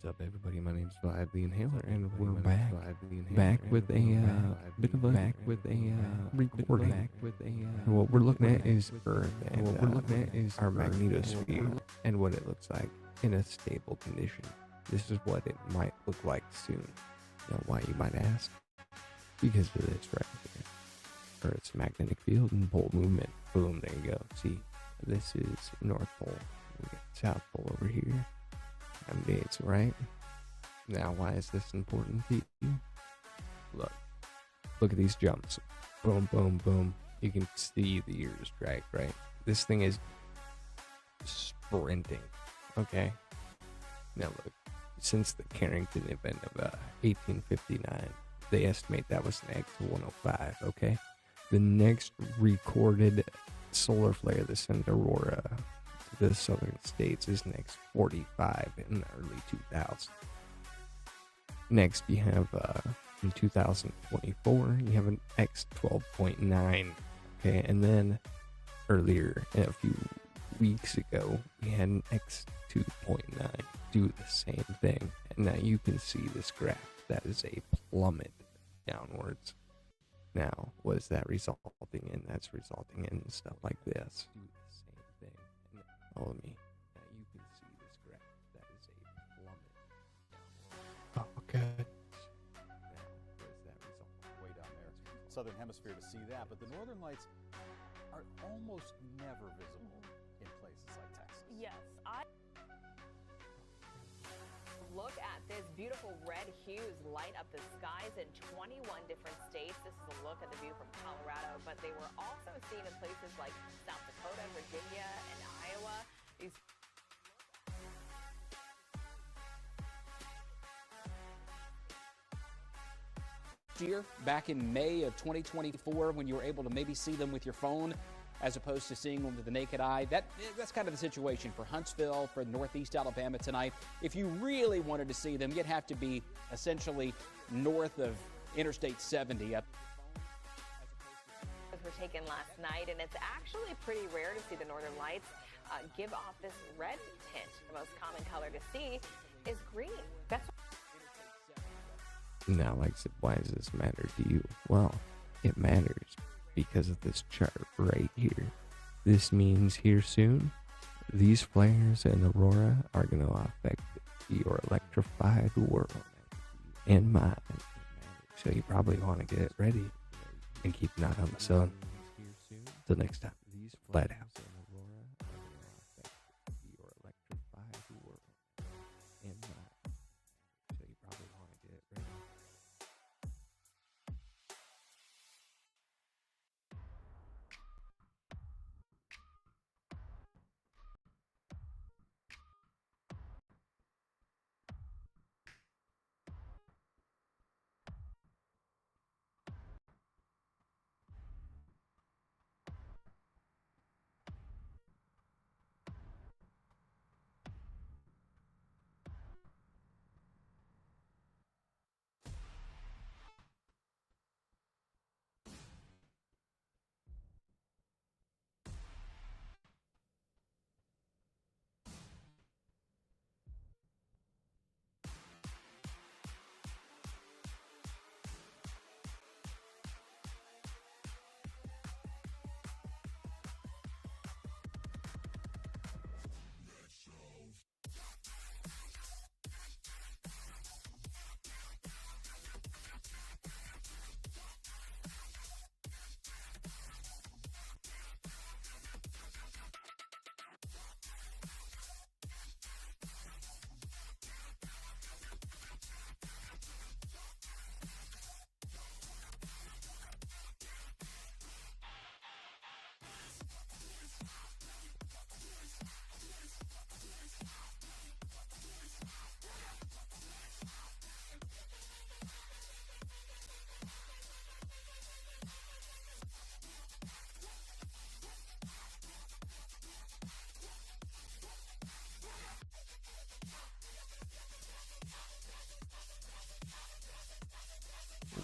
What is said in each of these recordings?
What's up, everybody? My name's Vibe the Inhaler, and we're back with a bit of a recording. And what we're looking at is Earth, and what we're looking at is our magnetosphere, and what it looks like in a stable condition. This is what it might look like soon. Now, why, you might ask? Because of this right here. Earth's magnetic field and pole movement. Boom, there you go. See, this is North Pole. We got South Pole over here. Dates, right? Now, why is this important to you? Look at these jumps. Boom, boom, boom. You can see the ears drag, right? This thing is sprinting, okay? Now look, since the Carrington event of 1859, they estimate that was an X 105, okay? The next recorded solar flare, the Sun Aurora, the southern states, is next 45 in the early 2000s. Next, you have in 2024, you have an X 12.9. Okay, and then earlier, a few weeks ago, we had an X 2.9 do the same thing. And now you can see this graph. That is a plummet downwards. Now, what is that resulting in? That's resulting in stuff like this. Follow me. Now you can see this graph. That is a plummet downward. Oh, okay. Now, where's that result? Way down there. Southern hemisphere to see that, but the northern lights are almost never visible in places like Texas. Yes, look at this beautiful red hues light up the skies in 21 different states. This is a look at the view from Colorado, but they were also seen in places like South Dakota, Virginia, and Iowa. Year, back in May of 2024, when you were able to maybe see them with your phone as opposed to seeing them with the naked eye. That's kind of the situation for Huntsville, for Northeast Alabama tonight. If you really wanted to see them, you'd have to be essentially north of Interstate 70. Were taken last night, and it's actually pretty rare to see the northern lights give off this red tint. The most common color to see is green. That's now, why does this matter to you? Well, it matters because of this chart right here. This means here soon, these flares and aurora are going to affect your electrified world and mine. So you probably want to get ready and keep an eye on the sun. Till next time, flat out.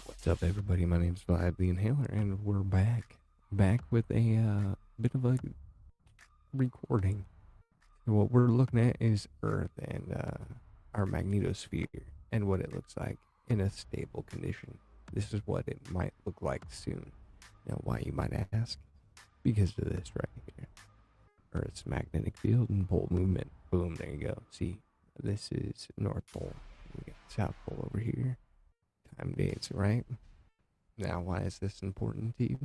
What's up, everybody? My name's Vibe the Inhaler, and we're back with a bit of a recording. And what we're looking at is Earth, and our magnetosphere and what it looks like in a stable condition. This is what it might look like soon. Now, why, you might ask? Because of this right here. Earth's magnetic field and pole movement. Boom, there you go. See, this is North Pole. We got South Pole over here. Time dates, right? Now, why is this important to you?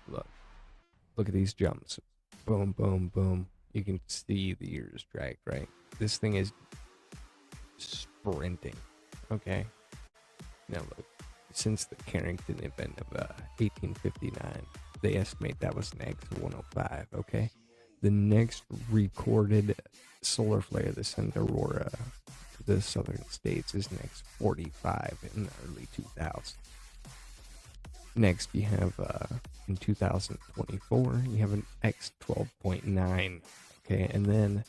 Look at these jumps. Boom, boom, boom. You can see the years drag, right? This thing is sprinting, okay? Now look, since the Carrington event of 1859, they estimate that was next 105, okay? The next recorded solar flare that sent aurora to the southern states is next 45 in the early 2000s. Next, you have in 2024, you have an X12.9, okay? And then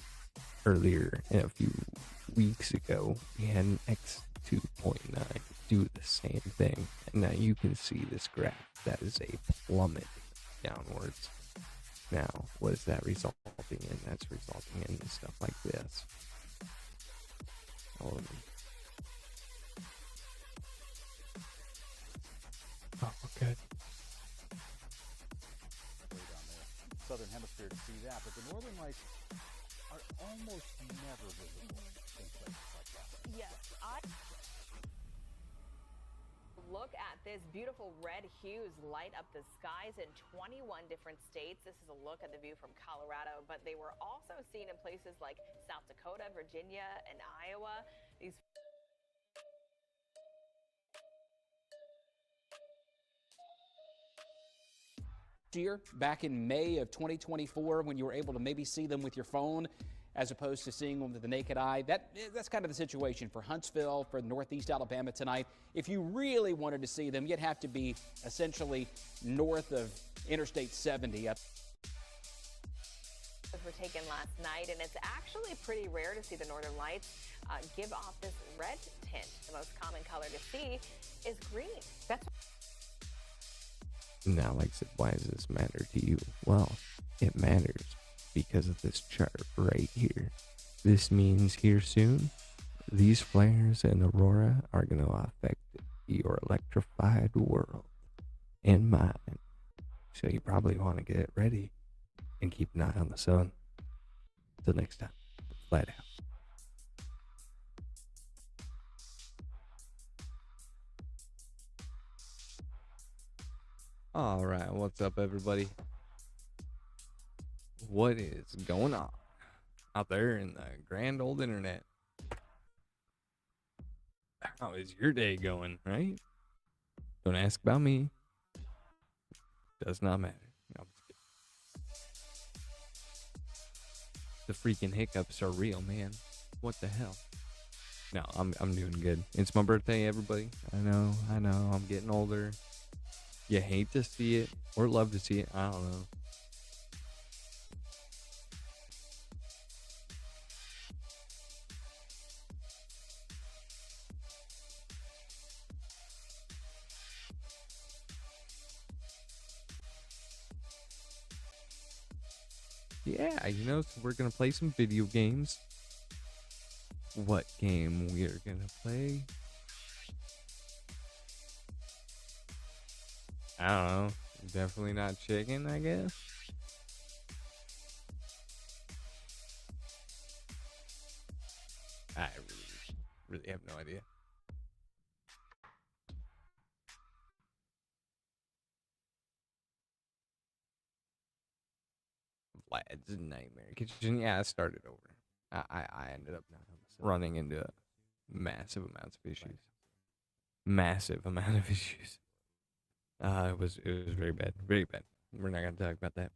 earlier, a few weeks ago, we had an X2.9 do the same thing. And now you can see this graph. That is a plummet downwards. Now, what is that resulting in? That's resulting in stuff like this. Oh, good. Way down there, southern hemisphere to see that, but the northern lights are almost never visible in places like that. Yes, look at this beautiful red hues light up the skies in 21 different states. This is a look at the view from Colorado, but they were also seen in places like South Dakota, Virginia, and Iowa. These year, back in May of 2024, when you were able to maybe see them with your phone as opposed to seeing them with the naked eye. That's kind of the situation for Huntsville, for Northeast Alabama tonight. If you really wanted to see them, you'd have to be essentially north of Interstate 70. were taken last night, and it's actually pretty rare to see the northern lights give off this red tint. The most common color to see is green. That's Now, like I said, why does this matter to you? Well, it matters because of this chart right here. This means here soon, these flares and aurora are going to affect your electrified world and mine. So you probably want to get ready and keep an eye on the sun. Till next time, flat out. All right, what's up, everybody? What is going on out there in the grand old internet? How is your day going, right? Don't ask about me. Does not matter. No, I'm just kidding. The freaking hiccups are real, man. What the hell? No, I'm doing good. It's my birthday, everybody. I know. I'm getting older. You hate to see it or love to see it. I don't know. Yeah, so we're going to play some video games. What game we are going to play? I don't know. Definitely not chicken, I guess. I really have no idea. Vlad's Nightmare Kitchen. Yeah, I started over. I ended up running into massive amounts of issues. Massive amount of issues. It was very bad. Very bad. We're not going to talk about that.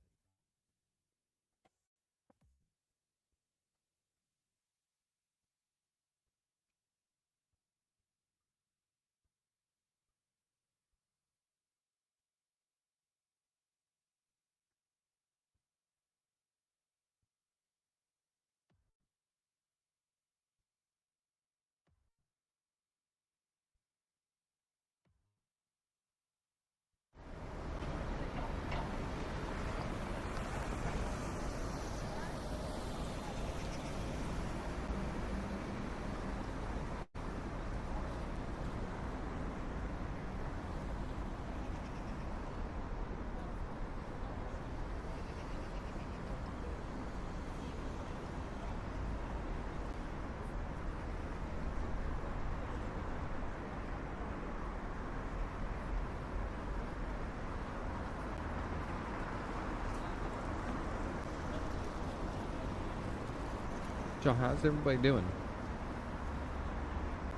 So how's everybody doing?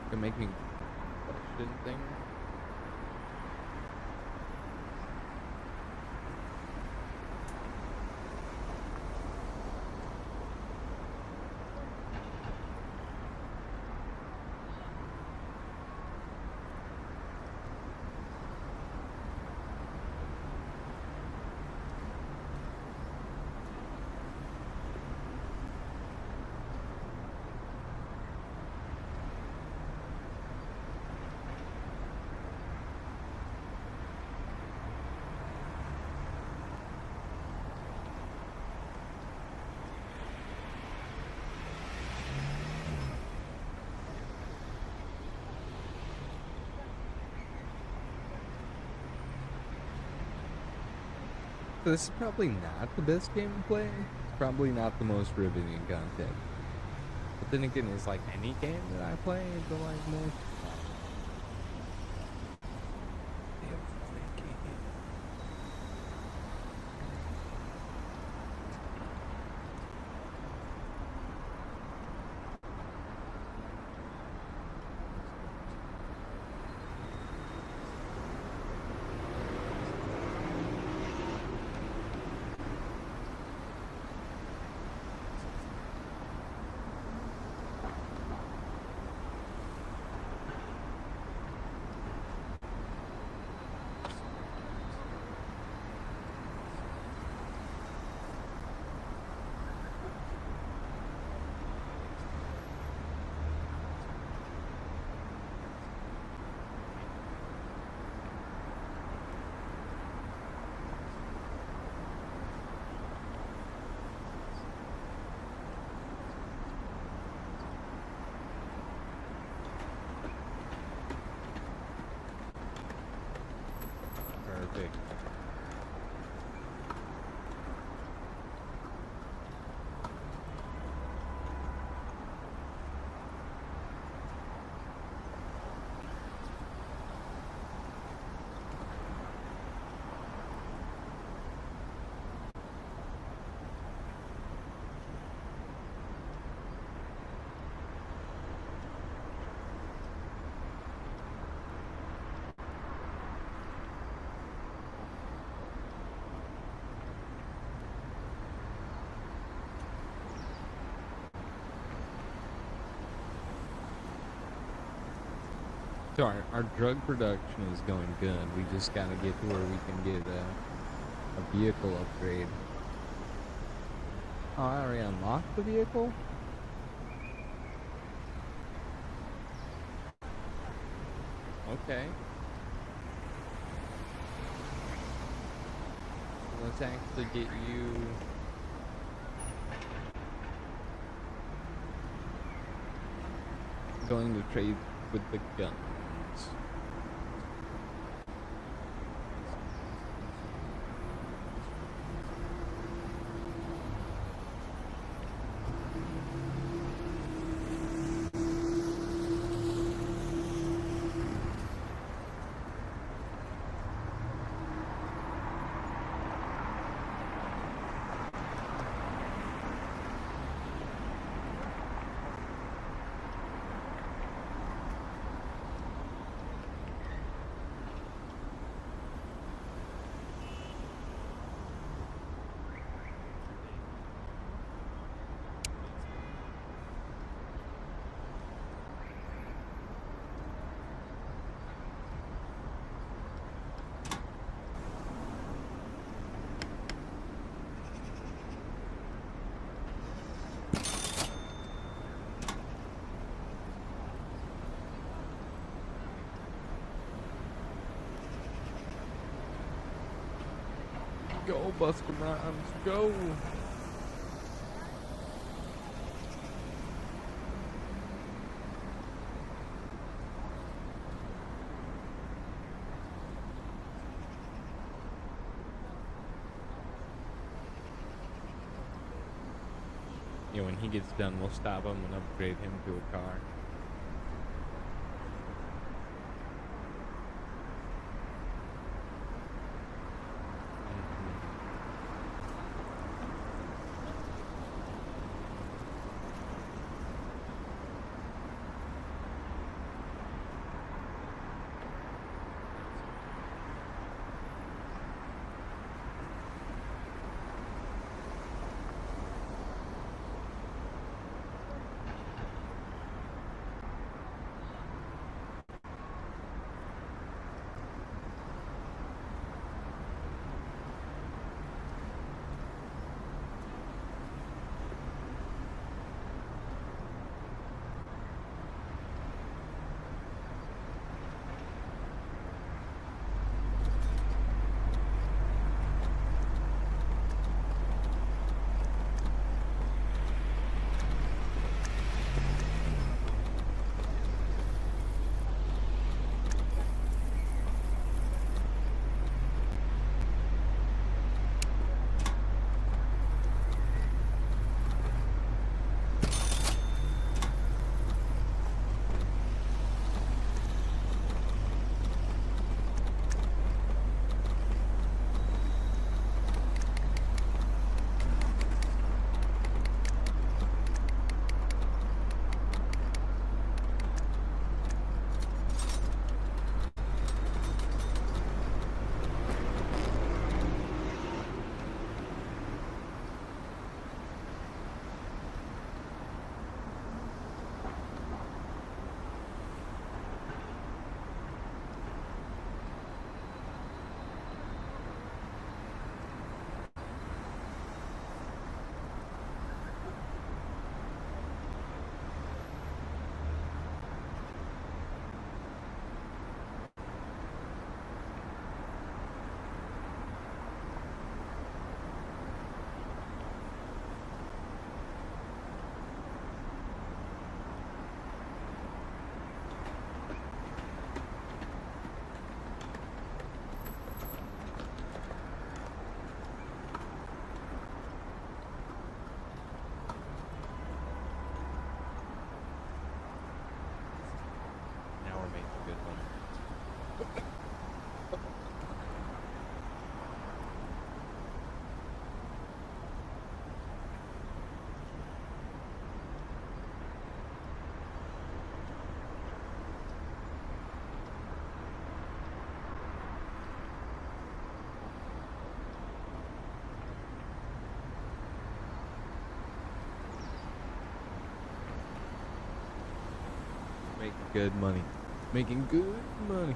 Gonna make me question things. So this is probably not the best game to play. It's probably not the most riveting content. But then again, it's like any game that I play, it's like more. Perfect. So our drug production is going good. We just gotta get to where we can get a vehicle upgrade. Oh, I already unlocked the vehicle? Okay. Let's actually get you... going to trade with the guns. Go, Buster Rhymes, go! Yeah, when he gets done, we'll stop him and upgrade him to a car. Making good money. Making good money.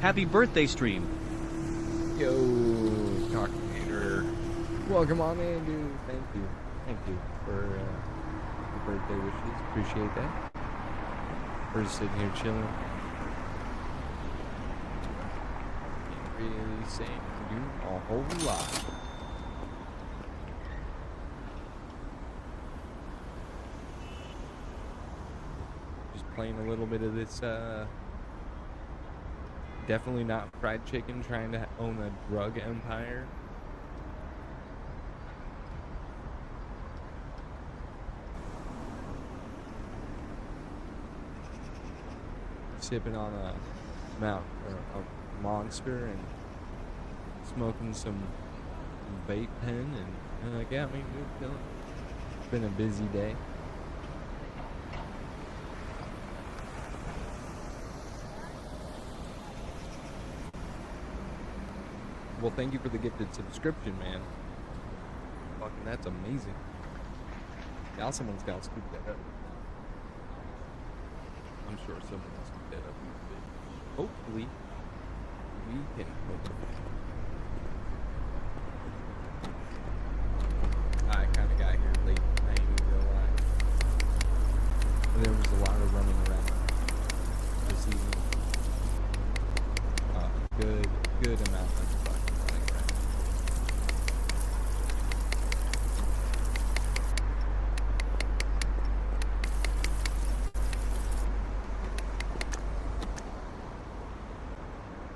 Happy birthday stream. Yo, Cockinator. Welcome on in, dude. Thank you. Thank you for the birthday wishes. Appreciate that. We're just sitting here chilling. Can't really saying do a whole lot. Just playing a little bit of this, definitely not fried chicken, trying to own a drug empire. Sipping on a Monster and smoking some vape pen, and yeah, I mean, it's been a busy day. Well, thank you for the gifted subscription, man. Fucking, that's amazing. Now someone's got to scoop that up. I'm sure someone will scoop that up. Hopefully, we can help. I kind of got here late. I ain't even gonna lie. There was a lot of running around this evening. Good amount of fucking running around.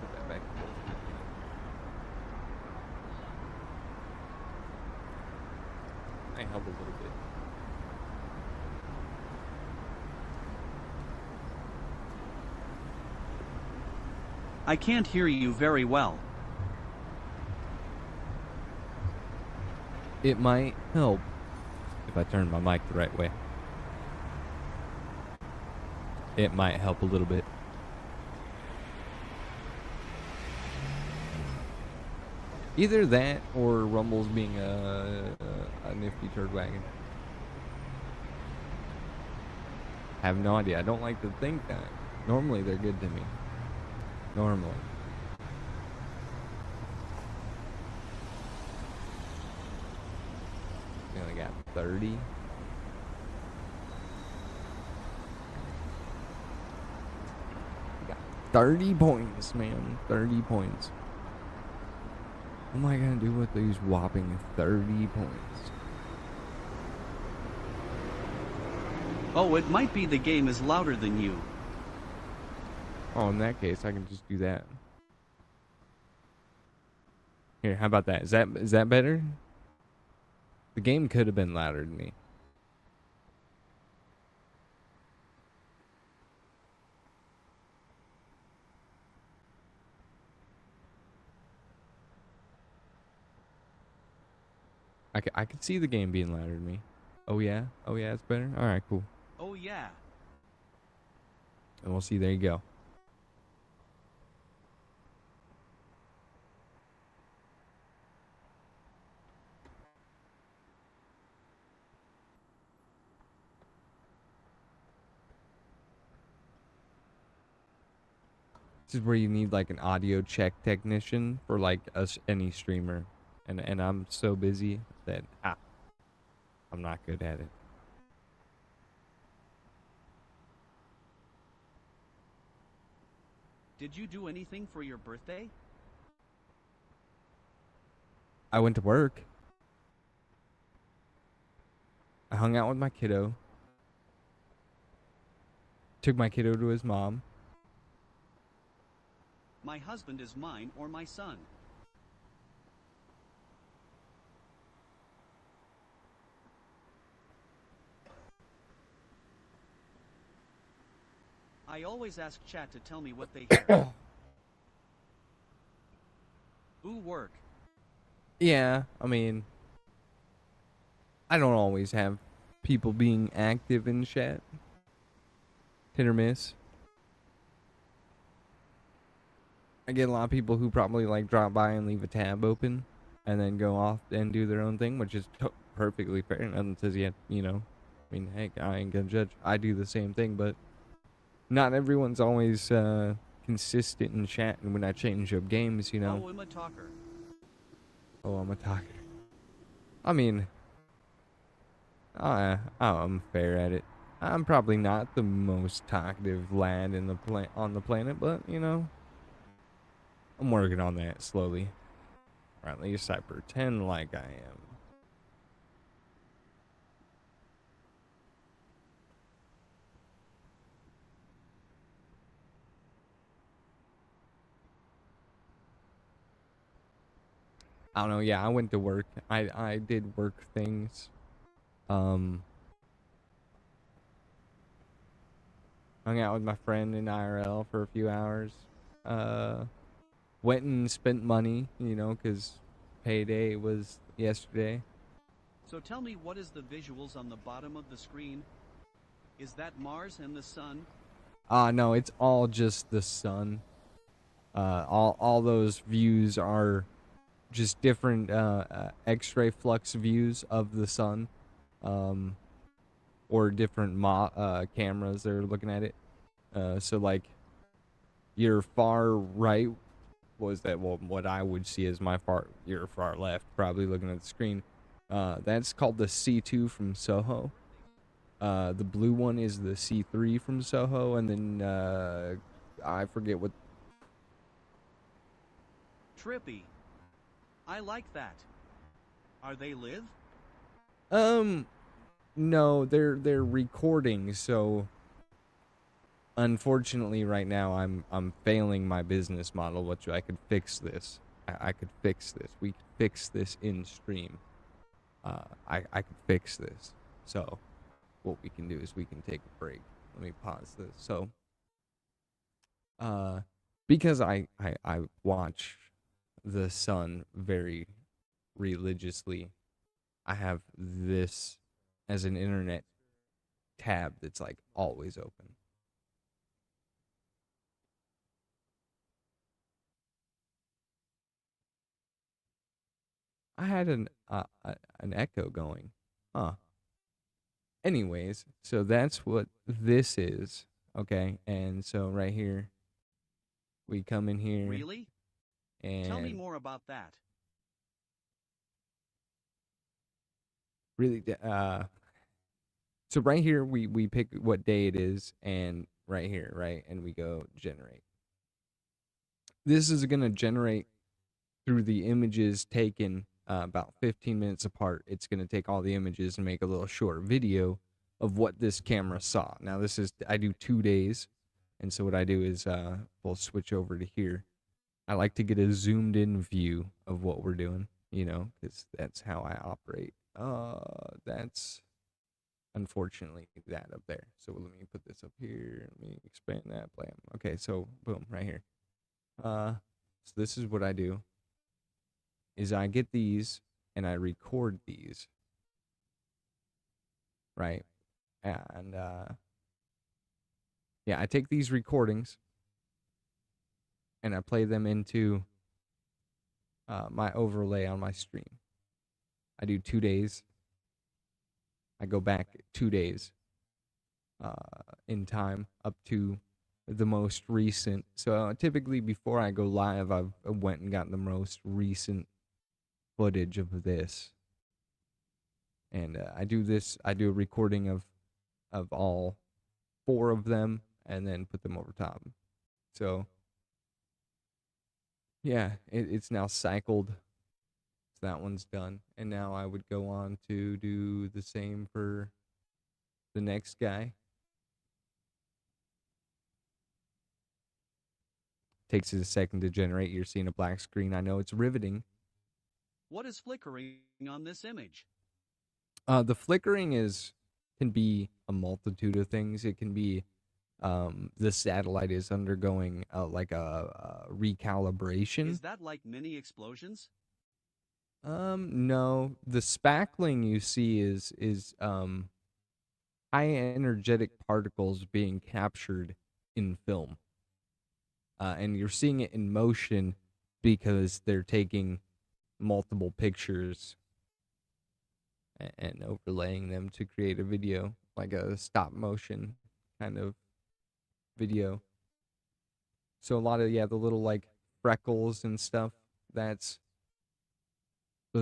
Put that back in the might help a little bit. I can't hear you very well. It might help if I turn my mic the right way. It might help a little bit. Either that or Rumble's being a nifty turd wagon. I have no idea. I don't like to think that. Normally they're good to me. Normally. We only got 30. We got 30 points, man. 30 points. What am I gonna do with these whopping 30 points? Oh, it might be the game is louder than you. Oh, in that case, I can just do that. Here, how about that? Is that better? The game could have been louder than me. I could see the game being louder than me. Oh yeah? Oh yeah, it's better? Alright, cool. Oh yeah. And we'll see, there you go. This is where you need like an audio check technician for like any streamer. And I'm so busy that I'm not good at it. Did you do anything for your birthday? I went to work. I hung out with my kiddo. Took my kiddo to his mom. My husband is mine or my son. I always ask chat to tell me what they hear. Ooh, work. Yeah, I mean, I don't always have people being active in chat. Hit or miss. I get a lot of people who probably like drop by and leave a tab open and then go off and do their own thing, which is perfectly fair. Nothing says yet, you know. I mean, heck, I ain't gonna judge. I do the same thing, but not everyone's always consistent in chat. And when I change up games, you know. Oh, I'm a talker. Oh, I'm a talker. I mean, I'm fair at it. I'm probably not the most talkative lad in on the planet, but you know, I'm working on that slowly. Or at least I pretend like I am. I don't know. Yeah, I went to work. I did work things. Hung out with my friend in IRL for a few hours. Went and spent money, you know, because payday was yesterday. So tell me, what is the visuals on the bottom of the screen? Is that Mars and the sun? No, it's all just the sun. All those views are just different X-ray flux views of the sun, or different cameras that are looking at it. So like your far right was that, well, what I would see as your far left, probably looking at the screen. That's called the C2 from Soho. The blue one is the C3 from Soho, and then I forget what. Trippy. I like that. Are they live? No, they're recording, so unfortunately right now I'm failing my business model, which I could fix this. I could fix this. We could fix this in stream. I could fix this. So what we can do is we can take a break. Let me pause this. So because I watch the sun very religiously, I have this as an internet tab that's like always open. I had an echo going. Huh. Anyways, so that's what this is. Okay, and so right here, we come in here. Really? And tell me more about that. Really, so right here we pick what day it is, and right here, right, and we go generate. This is gonna generate through the images taken about 15 minutes apart. It's gonna take all the images and make a little short video of what this camera saw. Now this is, I do 2 days, and so what I do is we'll switch over to here. I like to get a zoomed in view of what we're doing, you know, because that's how I operate. That's unfortunately that up there. So let me put this up here. Let me expand that. Blam. Okay, so boom, right here. So this is what I do. Is I get these and I record these. Right? And yeah, I take these recordings and I play them into my overlay on my stream. I do 2 days. I go back 2 days in time up to the most recent. So typically before I go live, I went and got the most recent footage of this. And I do a recording of all 4 of them and then put them over top. So yeah, it's now cycled. So that one's done. And now I would go on to do the same for the next guy. Takes it a second to generate. You're seeing a black screen. I know it's riveting. What is flickering on this image? The flickering can be a multitude of things. It can be The satellite is undergoing like a recalibration. Is that like mini explosions? No, the spackling you see is high energetic particles being captured in film. And you're seeing it in motion because they're taking multiple pictures and overlaying them to create a video, like a stop motion kind of video. So a lot of, yeah, the little like freckles and stuff, those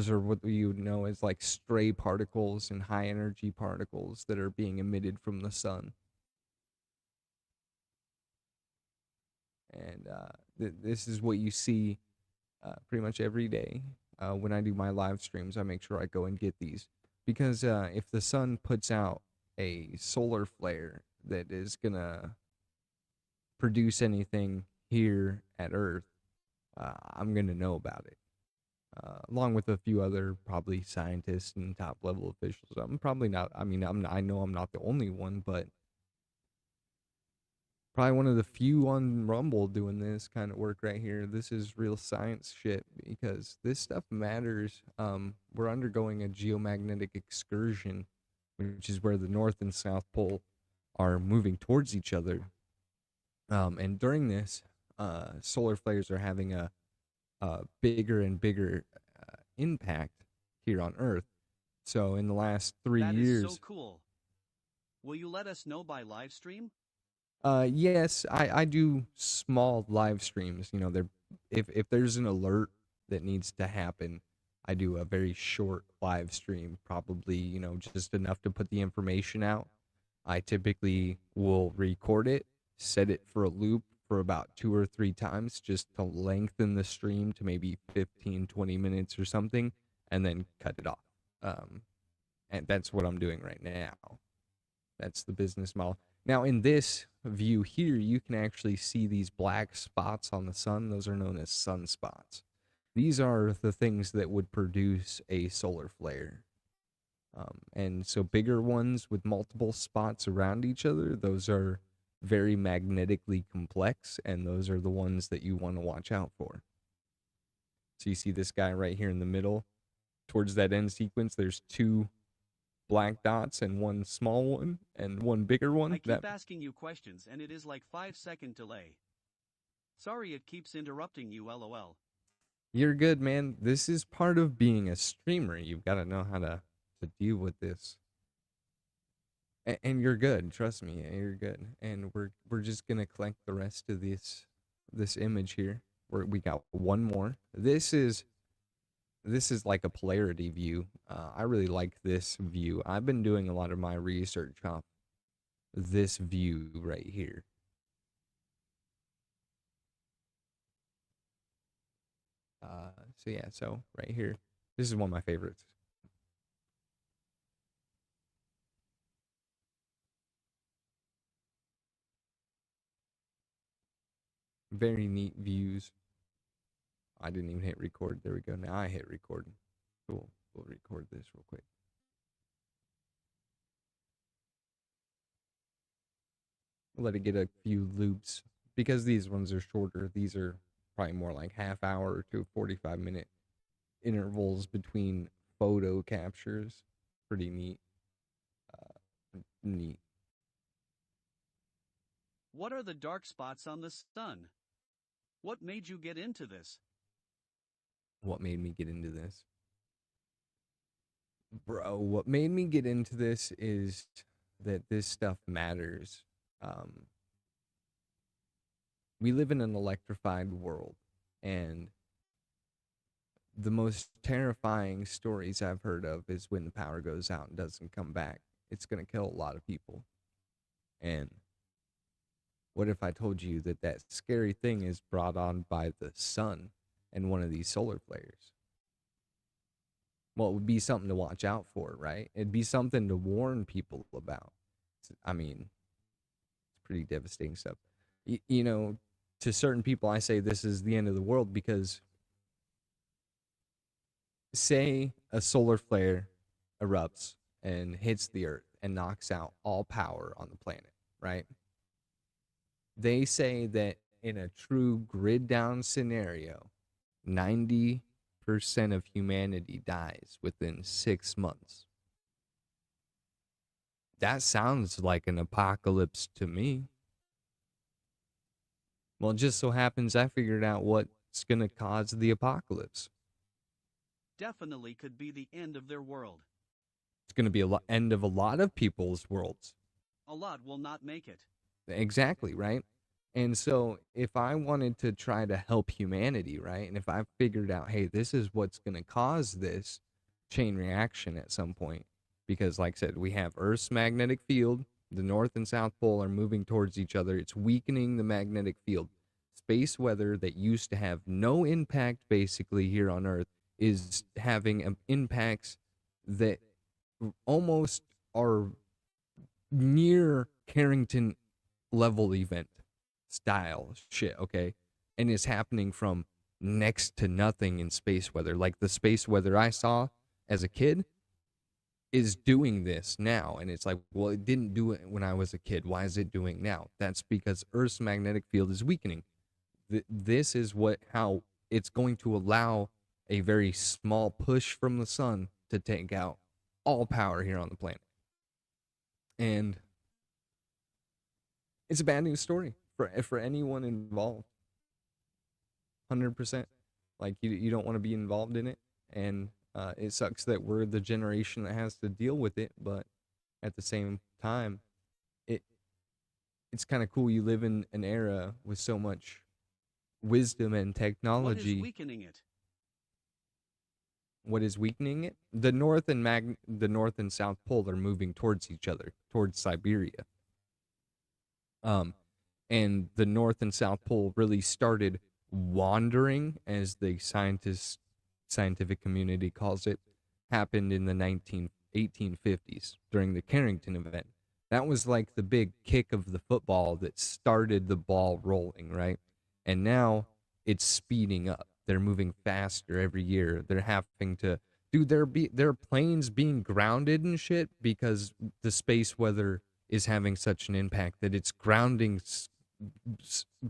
are what you would know as like stray particles and high energy particles that are being emitted from the sun. And this is what you see pretty much every day. When I do my live streams, I make sure I go and get these. Because if the sun puts out a solar flare that is going to produce anything here at Earth, I'm going to know about it. Along with a few other probably scientists and top level officials. I'm probably not, I mean, I know I'm not the only one, but probably one of the few on Rumble doing this kind of work right here. This is real science shit because this stuff matters. We're undergoing a geomagnetic excursion, which is where the North and South Pole are moving towards each other. And during this, solar flares are having a bigger and bigger impact here on Earth. So in the last 3 years, That is so cool. Will you let us know by live stream? yes, I do small live streams. You know, if there's an alert that needs to happen, I do a very short live stream, probably, you know, just enough to put the information out. I typically will record it, set it for a loop for about 2 or 3 times just to lengthen the stream to maybe 15, 20 minutes or something, and then cut it off. And that's what I'm doing right now. That's the business model. Now, in this view here, you can actually see these black spots on the sun. Those are known as sunspots. These are the things that would produce a solar flare. And so bigger ones with multiple spots around each other, those are very magnetically complex, and those are the ones that you want to watch out for. So you see this guy right here in the middle. Towards that end sequence, there's 2 black dots and 1 small one and 1 bigger one. I keep asking you questions and it is like 5-second delay. Sorry it keeps interrupting you, lol. You're good, man. This is part of being a streamer. You've got to know how to deal with this. And you're good, trust me. You're good. And we're just gonna collect the rest of this image here. We got one more. This is like a polarity view. I really like this view. I've been doing a lot of my research off this view right here. So yeah, so right here, this is one of my favorites. Very neat views. I didn't even hit record. There we go. Now I hit record. Cool. We'll record this real quick. Let it get a few loops because these ones are shorter. These are probably more like half hour to 45-minute intervals between photo captures. Pretty neat. Neat. What are the dark spots on the sun? What made you get into this? What made me get into this? Bro, what made me get into this is that this stuff matters. We live in an electrified world, and the most terrifying stories I've heard of is when the power goes out and doesn't come back. It's going to kill a lot of people. And what if I told you that that scary thing is brought on by the sun and one of these solar flares? Well, it would be something to watch out for, right? It'd be something to warn people about. I mean, it's pretty devastating stuff. You know, to certain people, I say this is the end of the world because say a solar flare erupts and hits the Earth and knocks out all power on the planet, right? They say that in a true grid down scenario, 90% of humanity dies within 6 months. That sounds like an apocalypse to me. Well, it just so happens I figured out what's going to cause the apocalypse. Definitely could be the end of their world. It's going to be end of a lot of people's worlds. A lot will not make it. Exactly, right? And so if I wanted to try to help humanity, right? And if I figured out, hey, this is what's going to cause this chain reaction at some point, because like I said, we have Earth's magnetic field, the North and South Pole are moving towards each other. It's weakening the magnetic field. Space weather that used to have no impact basically here on Earth is having impacts that almost are near Carrington level event style shit, okay? And it's happening from next to nothing in space weather. Like the space weather I saw as a kid is doing this now. And it's like, well, it didn't do it when I was a kid. Why is it doing now? That's because Earth's magnetic field is weakening. This is how it's going to allow a very small push from the sun to take out all power here on the planet. And it's a bad news story for anyone involved. 100%. Like you don't want to be involved in it, and it sucks that we're the generation that has to deal with it. But at the same time, it's kind of cool. You live in an era with so much wisdom and technology. What is weakening it? What is weakening it? The North and South Pole are moving towards each other, towards Siberia. And the North and South Pole really started wandering, as the scientific community calls it, happened in the 1850s during the Carrington event. That was like the big kick of the football that started the ball rolling, right? And now it's speeding up. They're moving faster every year. They're having to, there are planes being grounded and shit because the space weather is having such an impact that it's grounding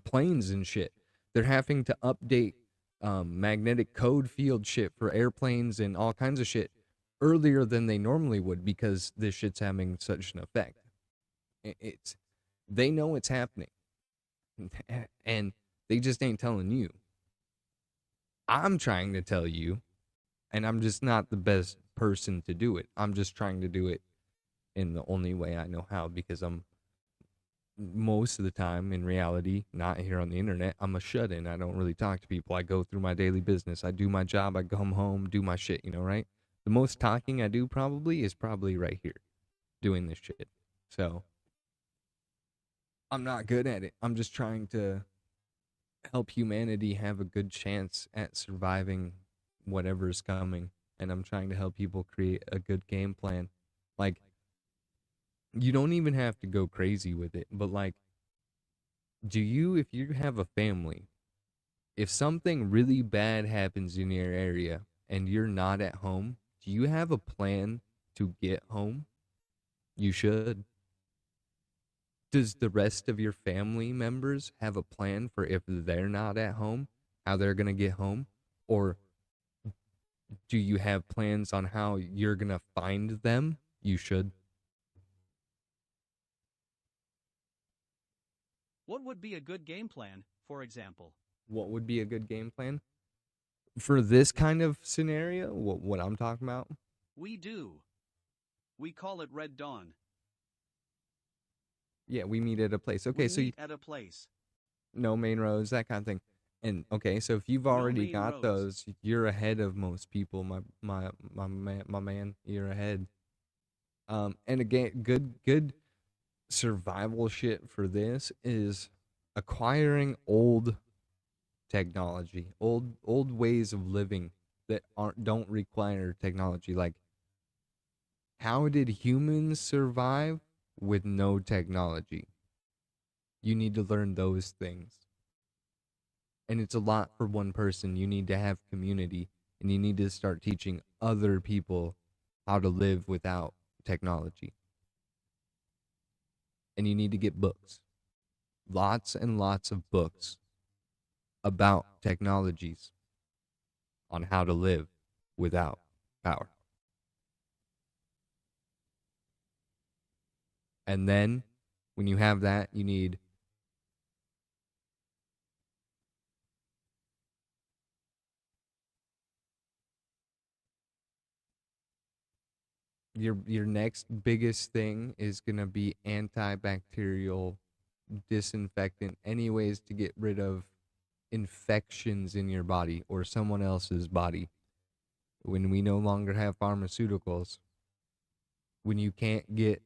planes and shit. They're having to update magnetic code field shit for airplanes and all kinds of shit earlier than they normally would because this shit's having such an effect. They know it's happening, and they just ain't telling you. I'm trying to tell you, and I'm just not the best person to do it. I'm just trying to do it in the only way I know how, because I'm most of the time in reality not here on the internet. I'm a shut-in. I don't really talk to people. I go through my daily business. I do my job. I come home, do my shit, right? The most talking I do is probably right here doing this shit. So I'm not good at it. I'm just trying to help humanity have a good chance at surviving whatever's coming, and I'm trying to help people create a good game plan. Like, you don't even have to go crazy with it, but like, if you have a family, if something really bad happens in your area and you're not at home, do you have a plan to get home? You should. Does the rest of your family members have a plan for if they're not at home, how they're going to get home? Or do you have plans on how you're going to find them? You should. What would be a good game plan, for example? What would be a good game plan? For this kind of scenario, what I'm talking about? We do. We call it Red Dawn. Yeah, we meet at a place. Okay, so meet at a place. No main roads, that kind of thing. And okay, so if you've already got those, you're ahead of most people. My man, you're ahead. And again, good survival shit for this is acquiring old technology, old ways of living that don't require technology. Like, how did humans survive with no technology? You need to learn those things. And it's a lot for one person. You need to have community, and you need to start teaching other people how to live without technology. And you need to get books. lots and lots of books about technologies on how to live without power. And then when you have that, you need your next biggest thing is going to be antibacterial disinfectant, any ways to get rid of infections in your body or someone else's body. When we no longer have pharmaceuticals, when you can't get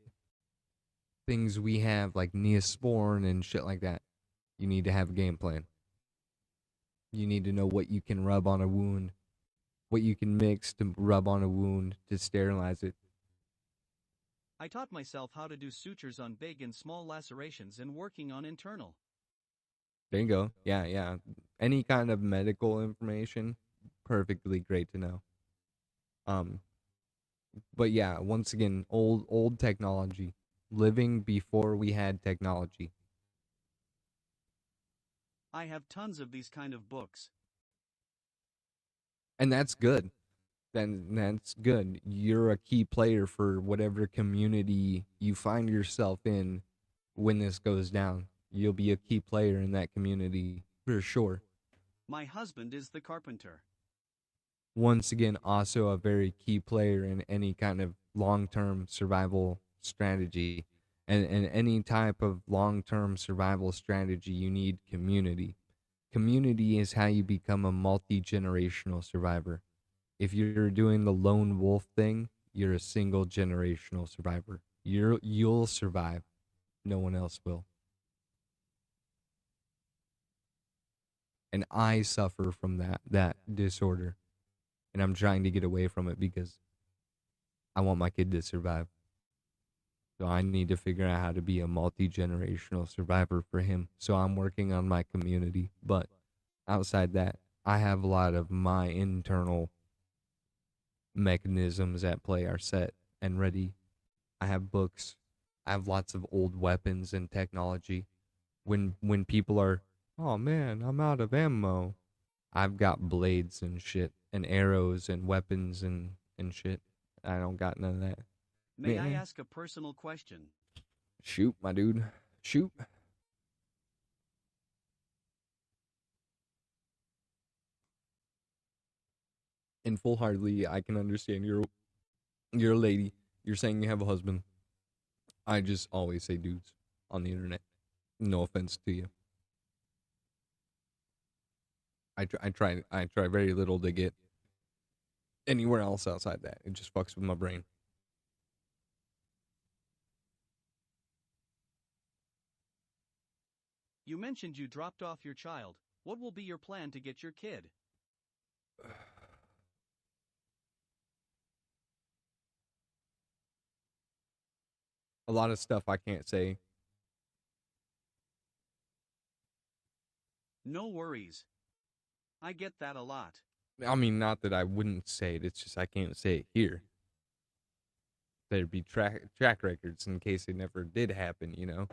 things we have like Neosporin and shit like that, you need to have a game plan. You need to know what you can rub on a wound, what you can mix to rub on a wound to sterilize it. I taught myself how to do sutures on big and small lacerations and working on internal. There you go. Yeah, yeah. Any kind of medical information, perfectly great to know. But yeah, once again, old technology, living before we had technology. I have tons of these kind of books. And that's good. Then that's good. You're a key player for whatever community you find yourself in when this goes down. You'll be a key player in that community for sure. My husband is the carpenter. Once again, also a very key player in any kind of long-term survival strategy. And any type of long-term survival strategy, you need community. Community is how you become a multi-generational survivor. If you're doing the lone wolf thing, you're a single generational survivor. You'll survive. No one else will. And I suffer from that disorder. And I'm trying to get away from it because I want my kid to survive. So I need to figure out how to be a multi-generational survivor for him. So I'm working on my community. But outside that, I have a lot of my internal mechanisms at play are set and ready. I have books. I have lots of old weapons and technology. When people are, oh man, I'm out of ammo, I've got blades and shit and arrows and weapons and shit. I don't got none of that. May I Man. ask a personal question? Shoot, my dude. Shoot. And full-heartedly, I can understand you're a lady. You're saying you have a husband. I just always say dudes on the internet. No offense to you. I try very little to get anywhere else outside that. It just fucks with my brain. You mentioned you dropped off your child. What will be your plan to get your kid? A lot of stuff I can't say. No worries. I get that a lot. I mean, not that I wouldn't say it. It's just I can't say it here. There'd be track records in case it never did happen, you know?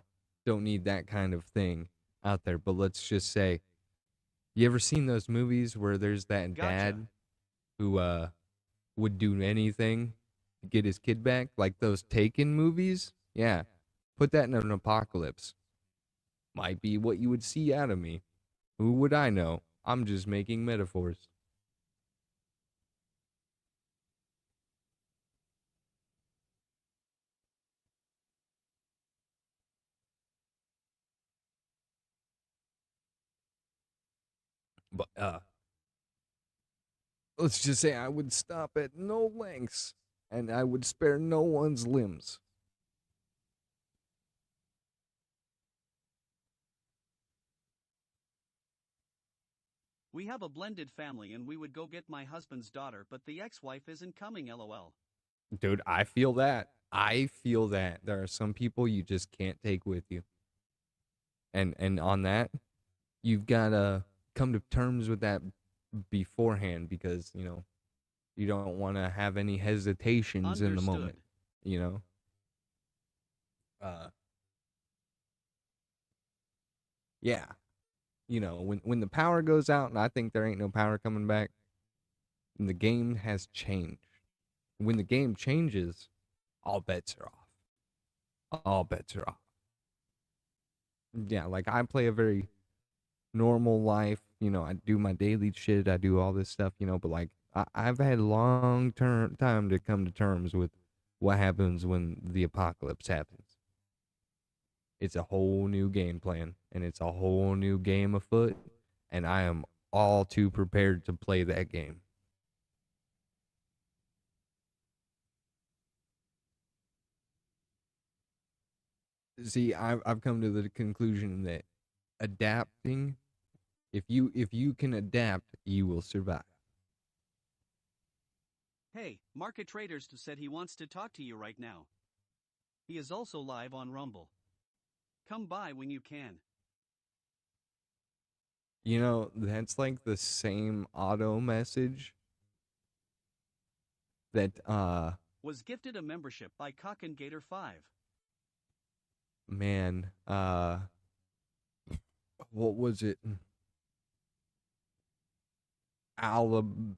Don't need that kind of thing out there. But let's just say, you ever seen those movies where there's that Gotcha. dad who would do anything to get his kid back? Like those Taken movies? Yeah. Put that in an apocalypse. Might be what you would see out of me. Who would I know? I'm just making metaphors. But let's just say I would stop at no lengths and I would spare no one's limbs. We have a blended family and we would go get my husband's daughter, but the ex-wife isn't coming, lol. Dude, I feel that. I feel that. There are some people you just can't take with you. And on that, you've got to come to terms with that beforehand because, you know, you don't want to have any hesitations in the moment, you know? Yeah. You know, when the power goes out and I think there ain't no power coming back, the game has changed. When the game changes, all bets are off. All bets are off. Yeah, like I play a very normal life. You know, I do my daily shit. I do all this stuff. You know, but like I've had long term time to come to terms with what happens when the apocalypse happens. It's a whole new game plan, and it's a whole new game afoot, and I am all too prepared to play that game. See, I've come to the conclusion that adapting, if you can adapt, you will survive. Hey, Market Traders said he wants to talk to you right now. He is also live on Rumble. Come by when you can. You know, that's like the same auto message that Was gifted a membership by Cock and Gator 5. man, what was it? Alabama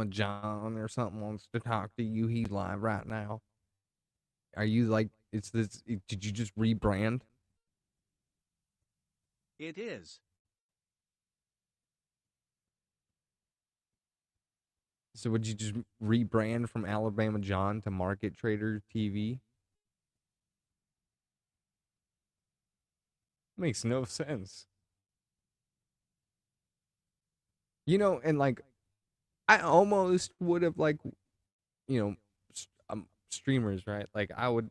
John or something wants to talk to you. He's live right now. Are you like, it's this, did you just rebrand? It is. So would you just rebrand from Alabama John to Market Trader TV? Makes no sense. You know, and like, I almost would have like, you know, streamers, right? Like I would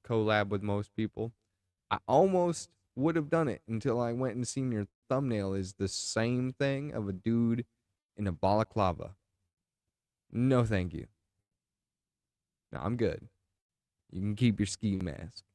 collab with most people. I almost would have done it until I went and seen your thumbnail is the same thing of a dude in a balaclava. No, thank you. No, I'm good. You can keep your ski mask.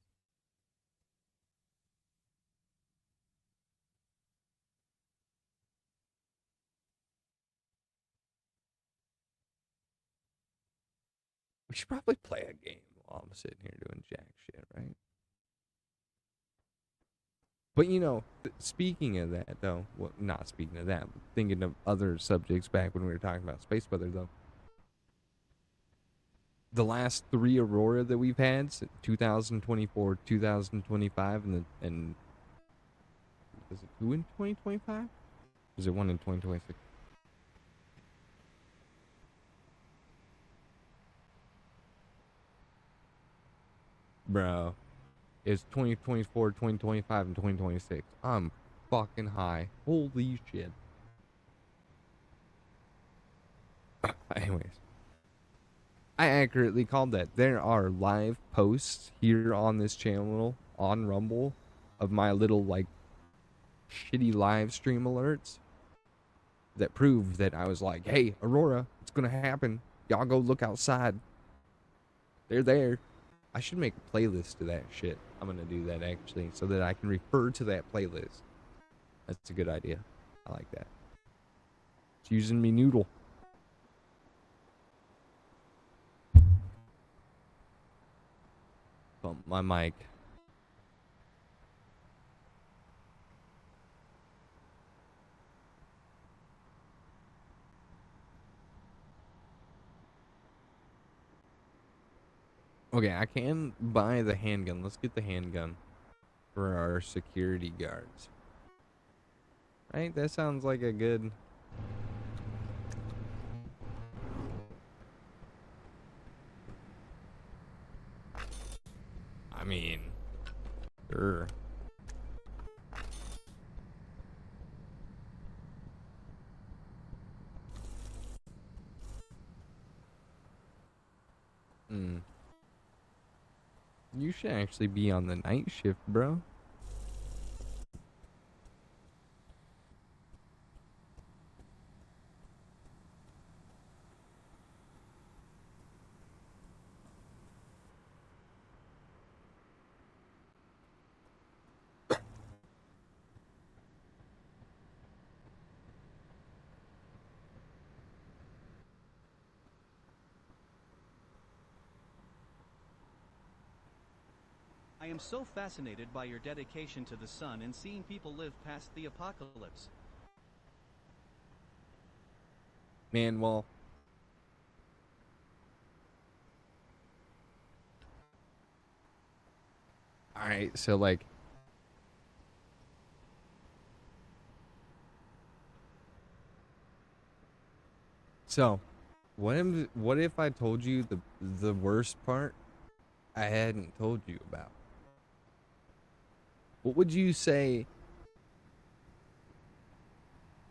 We should probably play a game while I'm sitting here doing jack shit, right? But you know, speaking of that though, well, not speaking of that, but thinking of other subjects back when we were talking about space weather though. The last three Aurora that we've had, 2024, 2025, and is it two in 2025? Is it one in 2026? Bro, it's 2024, 2025, and 2026. I'm fucking high. Holy shit. Anyways, I accurately called that. There are live posts here on this channel on Rumble of my little like shitty live stream alerts that proved that I was like, hey, Aurora, it's gonna happen. Y'all go look outside. They're there. I should make a playlist to that shit. I'm gonna do that actually, so that I can refer to that playlist. That's a good idea. I like that. It's using me noodle. Bump my mic. Okay, I can buy the handgun. Let's get the handgun for our security guards. Right? That sounds like a good... I mean... Sure. Hmm. You should actually be on the night shift, bro. I am so fascinated by your dedication to the sun and seeing people live past the apocalypse. Man, well, all right, so like, so what if I told you the worst part I hadn't told you about? What would you say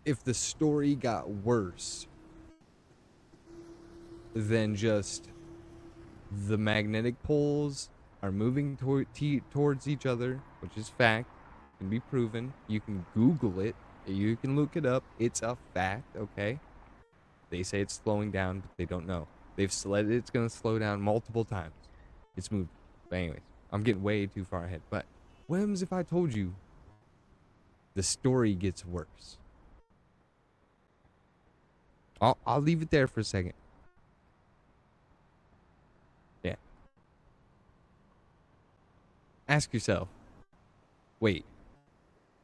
if the story got worse than just the magnetic poles are moving towards each other, which is fact, can be proven. You can Google it, you can look it up. It's a fact, okay? They say it's slowing down, but they don't know. They've said it's going to slow down multiple times. It's moved. But anyways, I'm getting way too far ahead. But what happens if I told you the story gets worse? I'll leave it there for a second. Yeah. Ask yourself, wait,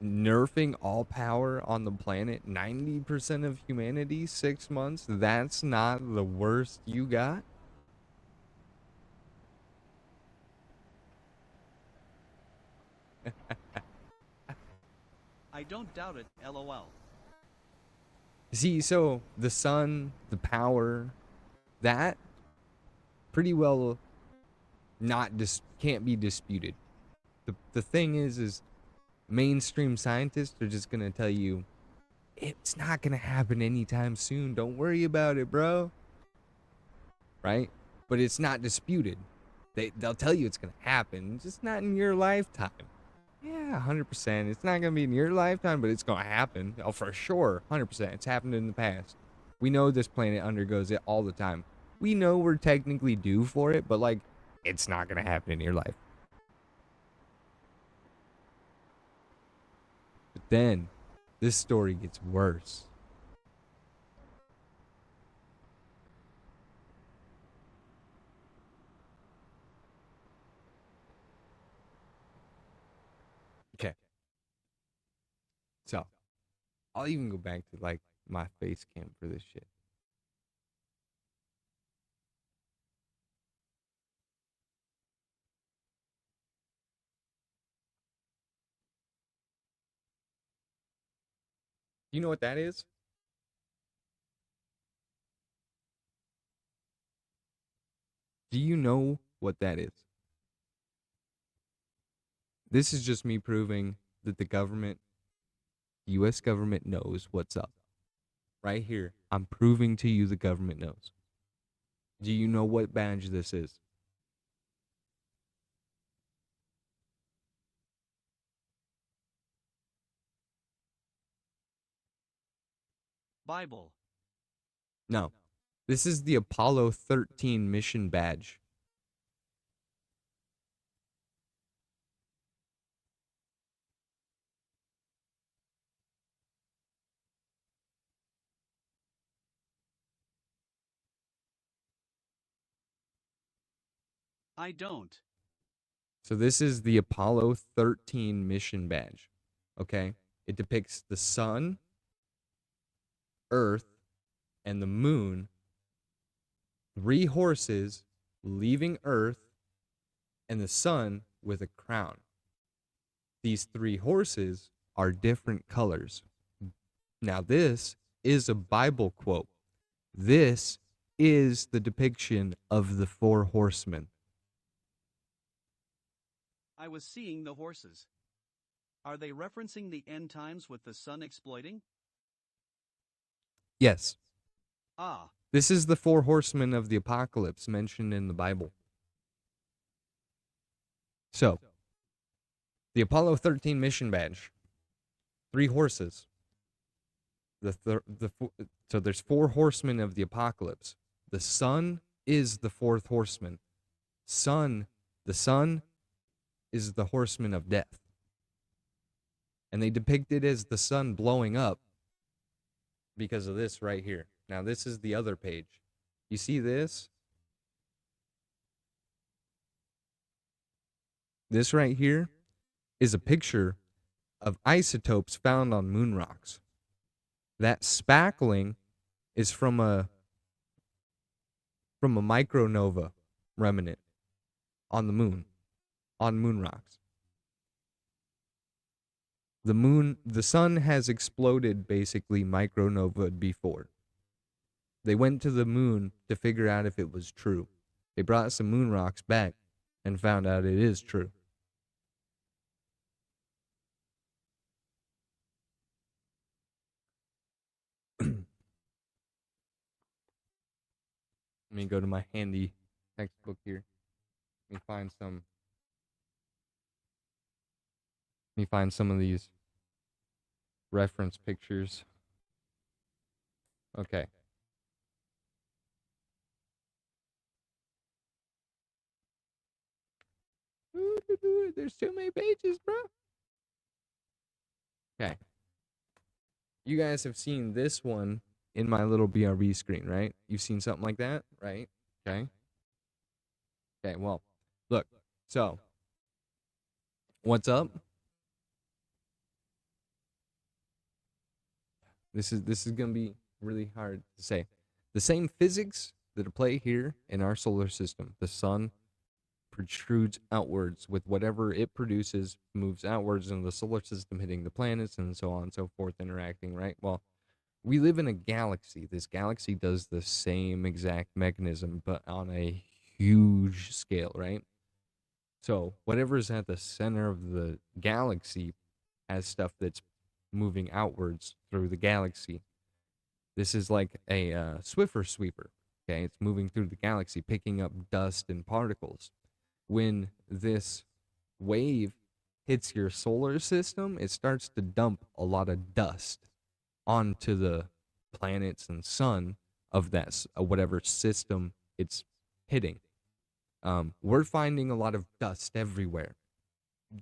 nerfing all power on the planet, 90% of humanity, 6 months, that's not the worst you got? I don't doubt it, LOL. See, so the sun, the power, that pretty well can't be disputed. The thing is mainstream scientists are just gonna tell you it's not gonna happen anytime soon. Don't worry about it, bro. Right? But it's not disputed. They'll tell you it's gonna happen, just not in your lifetime. Yeah, 100%. It's not gonna be in your lifetime, but it's gonna happen. Oh, for sure, 100%. It's happened in the past. We know this planet undergoes it all the time. We know we're technically due for it, but like, it's not gonna happen in your life. But then, this story gets worse. Okay. So, I'll even go back to like my face cam for this shit. You know what that is? Do you know what that is? This is just me proving that the government, US government knows what's up. Right here, I'm proving to you the government knows. Do you know what badge this is? Bible. No. This is the Apollo 13 mission badge. I don't. So this is the Apollo 13 mission badge. Okay? It depicts the sun, Earth, and the moon, 3 horses leaving Earth, and the sun with a crown. These 3 horses are different colors. Now, this is a Bible quote. This is the depiction of the 4 horsemen. I was seeing the horses. Are they referencing the end times with the sun exploiting? Yes, Ah, this is the 4 horsemen of the apocalypse mentioned in the Bible. So, the Apollo 13 mission badge, 3 horses. So there's 4 horsemen of the apocalypse. The sun is the 4th horseman. The sun is the horseman of death. And they depict it as the sun blowing up because of this right here. Now, this is the other page. You see this? This right here is a picture of isotopes found on moon rocks. That spackling is from a micronova remnant on the moon, on moon rocks. The sun has exploded basically micronova before. They went to the moon to figure out if it was true. They brought some moon rocks back and found out it is true. Let me go to my handy textbook here. Let me find some of these reference pictures. Okay. There's too many pages, bro. Okay. You guys have seen this one in my little BRB screen, right? You've seen something like that, right? Okay. Okay, well, look. So, what's up? This is going to be really hard to say. The same physics that play here in our solar system, the sun protrudes outwards with whatever it produces, moves outwards in the solar system, hitting the planets and so on and so forth, interacting, right? Well, we live in a galaxy. This galaxy does the same exact mechanism, but on a huge scale, right? So whatever is at the center of the galaxy has stuff that's moving outwards through the galaxy. This is like a Swiffer sweeper. Okay, it's moving through the galaxy, picking up dust and particles. When this wave hits your solar system, it starts to dump a lot of dust onto the planets and sun of that whatever system it's hitting. We're finding a lot of dust everywhere.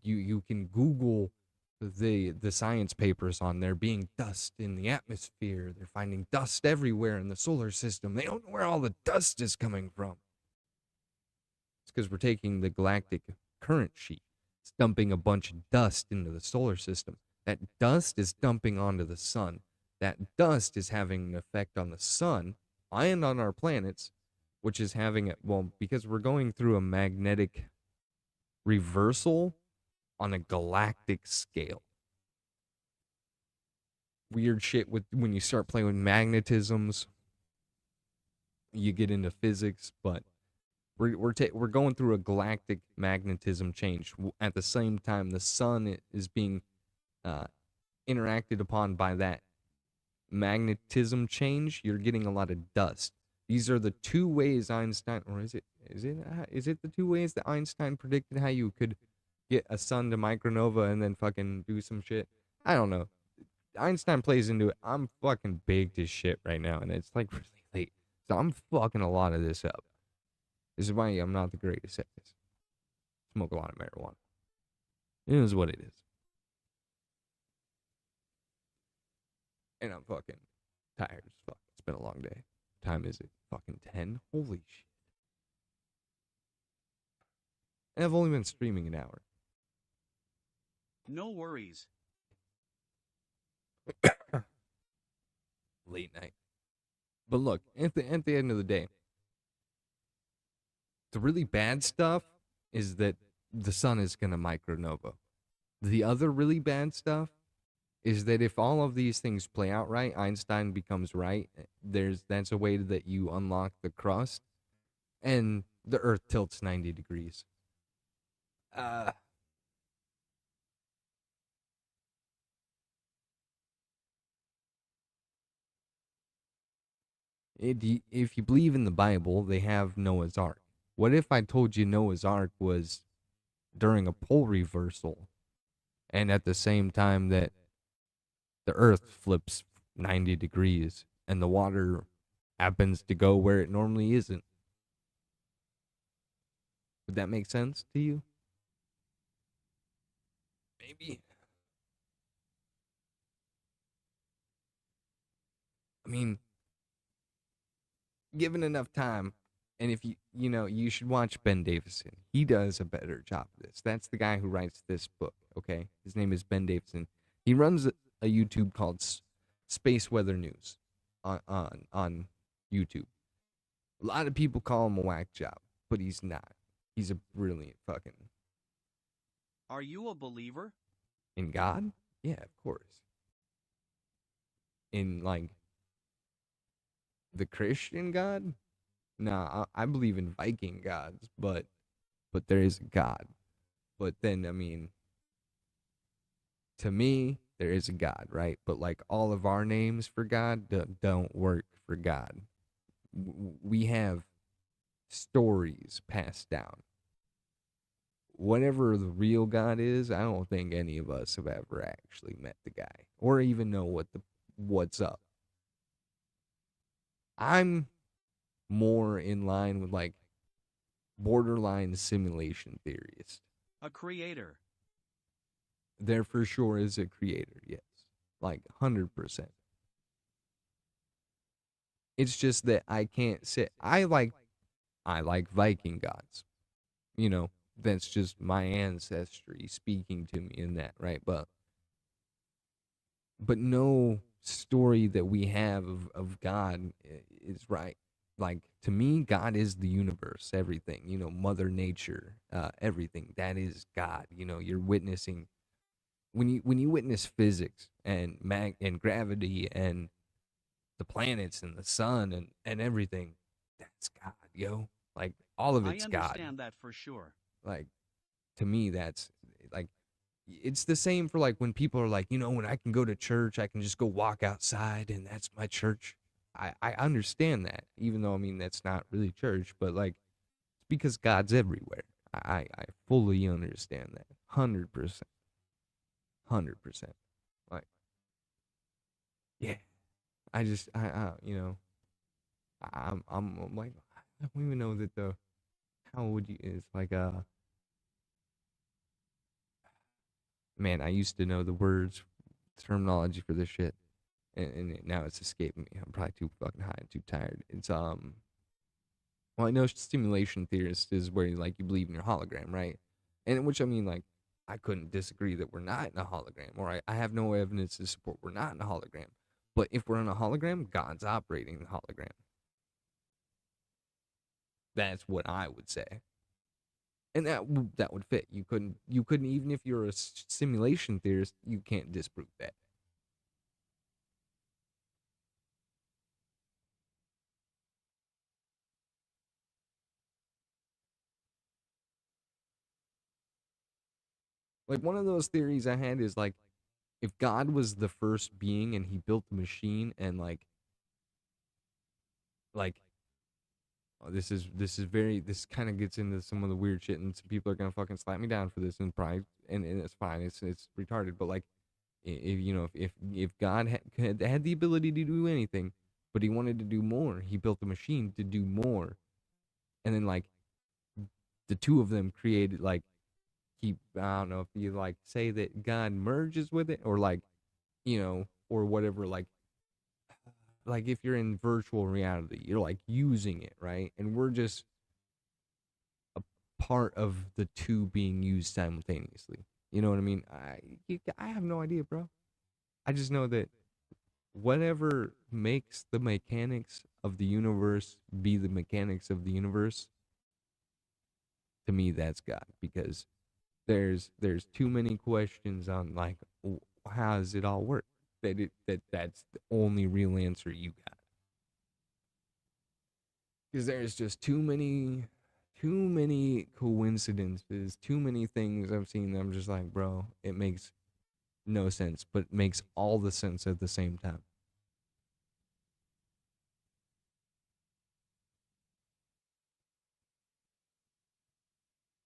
You can Google the science papers on there being dust in the atmosphere. They're finding dust everywhere in the solar system. They don't know where all the dust is coming from. It's because we're taking the galactic current sheet. It's dumping a bunch of dust into the solar system. That dust is dumping onto the sun. That dust is having an effect on the sun and on our planets, which is having it, well, because we're going through a magnetic reversal on a galactic scale. Weird shit with when you start playing with magnetisms, you get into physics, but we're going through a galactic magnetism change. At the same time, the sun is being interacted upon by that magnetism change. You're getting a lot of dust. These are the two ways Einstein, or is it the two ways that Einstein predicted how you could get a sun to micronova and then fucking do some shit? I don't know. Einstein plays into it. I'm fucking baked as shit right now, and it's like really late, so I'm fucking a lot of this up. This is why I'm not the greatest at this. Smoke a lot of marijuana. It is what it is. And I'm fucking tired as fuck. It's been a long day. What time is it? Fucking 10? Holy shit. And I've only been streaming an hour. No worries. Late night. But look, at the end of the day, the really bad stuff is that the sun is going to micronova. The other really bad stuff is that if all of these things play out right, Einstein becomes right, that's a way that you unlock the crust, and the Earth tilts 90 degrees. If you believe in the Bible, they have Noah's Ark. What if I told you Noah's Ark was during a pole reversal, and at the same time that the Earth flips 90 degrees and the water happens to go where it normally isn't? Would that make sense to you? Maybe. I mean, given enough time, And if you should watch Ben Davison. He does a better job of this. That's the guy who writes this book, okay? His name is Ben Davison. He runs a YouTube called Space Weather News on YouTube. A lot of people call him a whack job, but he's not. He's a brilliant fucking Are you a believer? in God? Yeah, of course. In like the Christian God? Nah, I believe in Viking gods, but there is a God. But then I mean, to me, there is a God, right? But like all of our names for God don't work for God. We have stories passed down. Whatever the real God is, I don't think any of us have ever actually met the guy or even know what's up. I'm more in line with like borderline simulation theorists. A creator. There for sure is a creator, yes. Like 100%. It's just that I can't say I like Viking gods. You know, that's just my ancestry speaking to me in that, right? But no story that we have of God is right. Like to me, God is the universe, everything. You know, Mother Nature, everything. That is God. You know, you're witnessing when you witness physics and and gravity and the planets and the sun and everything. That's God, yo. Like all of I it's God. understand that for sure. Like to me, that's like it's the same for like when people are like, when I can go to church, I can just go walk outside and that's my church. I understand that, even though I mean that's not really church, but like it's because God's everywhere. I fully understand that. 100%. 100%. Like yeah. I just I'm like I don't even know that how would you it's like man, I used to know the words terminology for this shit and now it's escaping me. I'm probably too fucking high and too tired. It's well, I know stimulation theorist is where like you believe in your hologram, right? And which I mean like I couldn't disagree that we're not in a hologram, or I have no evidence to support we're not in a hologram. But if we're in a hologram, God's operating the hologram. That's what I would say, and that would fit. You couldn't even if you're a simulation theorist, you can't disprove that. Like one of those theories I had is like if God was the first being and he built the machine and like oh, this kind of gets into some of the weird shit and some people are gonna fucking slap me down for this and probably and it's fine, it's retarded, but like if God had the ability to do anything but he wanted to do more, he built the machine to do more, and then like the two of them created like I don't know if you like say that God merges with it or like or whatever, like if you're in virtual reality, you're like using it, right? And we're just a part of the two being used simultaneously. You know what I mean? I have no idea, bro. I just know that whatever makes the mechanics of the universe be the mechanics of the universe, to me that's God, because there's too many questions on like how does it all work that's the only real answer you got, because there's just too many coincidences, too many things I've seen that I'm just like, bro, it makes no sense, but it makes all the sense at the same time.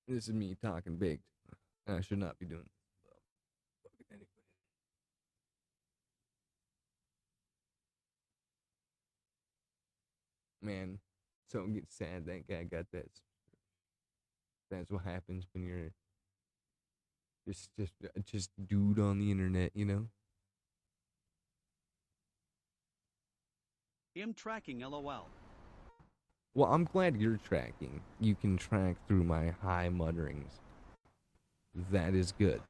This is me talking big. I should not be doing this. Anyway. Man, something gets sad. That guy got that. That's what happens when you're just dude on the internet, I'm tracking LOL. Well, I'm glad you're tracking. You can track through my high mutterings. That is good.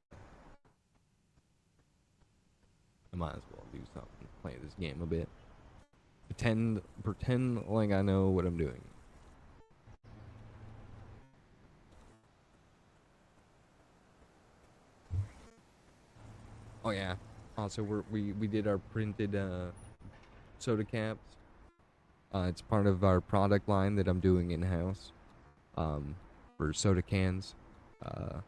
I might as well do something. Play this game a bit. Pretend like I know what I'm doing. Oh yeah. Also, we did our printed soda caps. It's part of our product line that I'm doing in house. For soda cans. I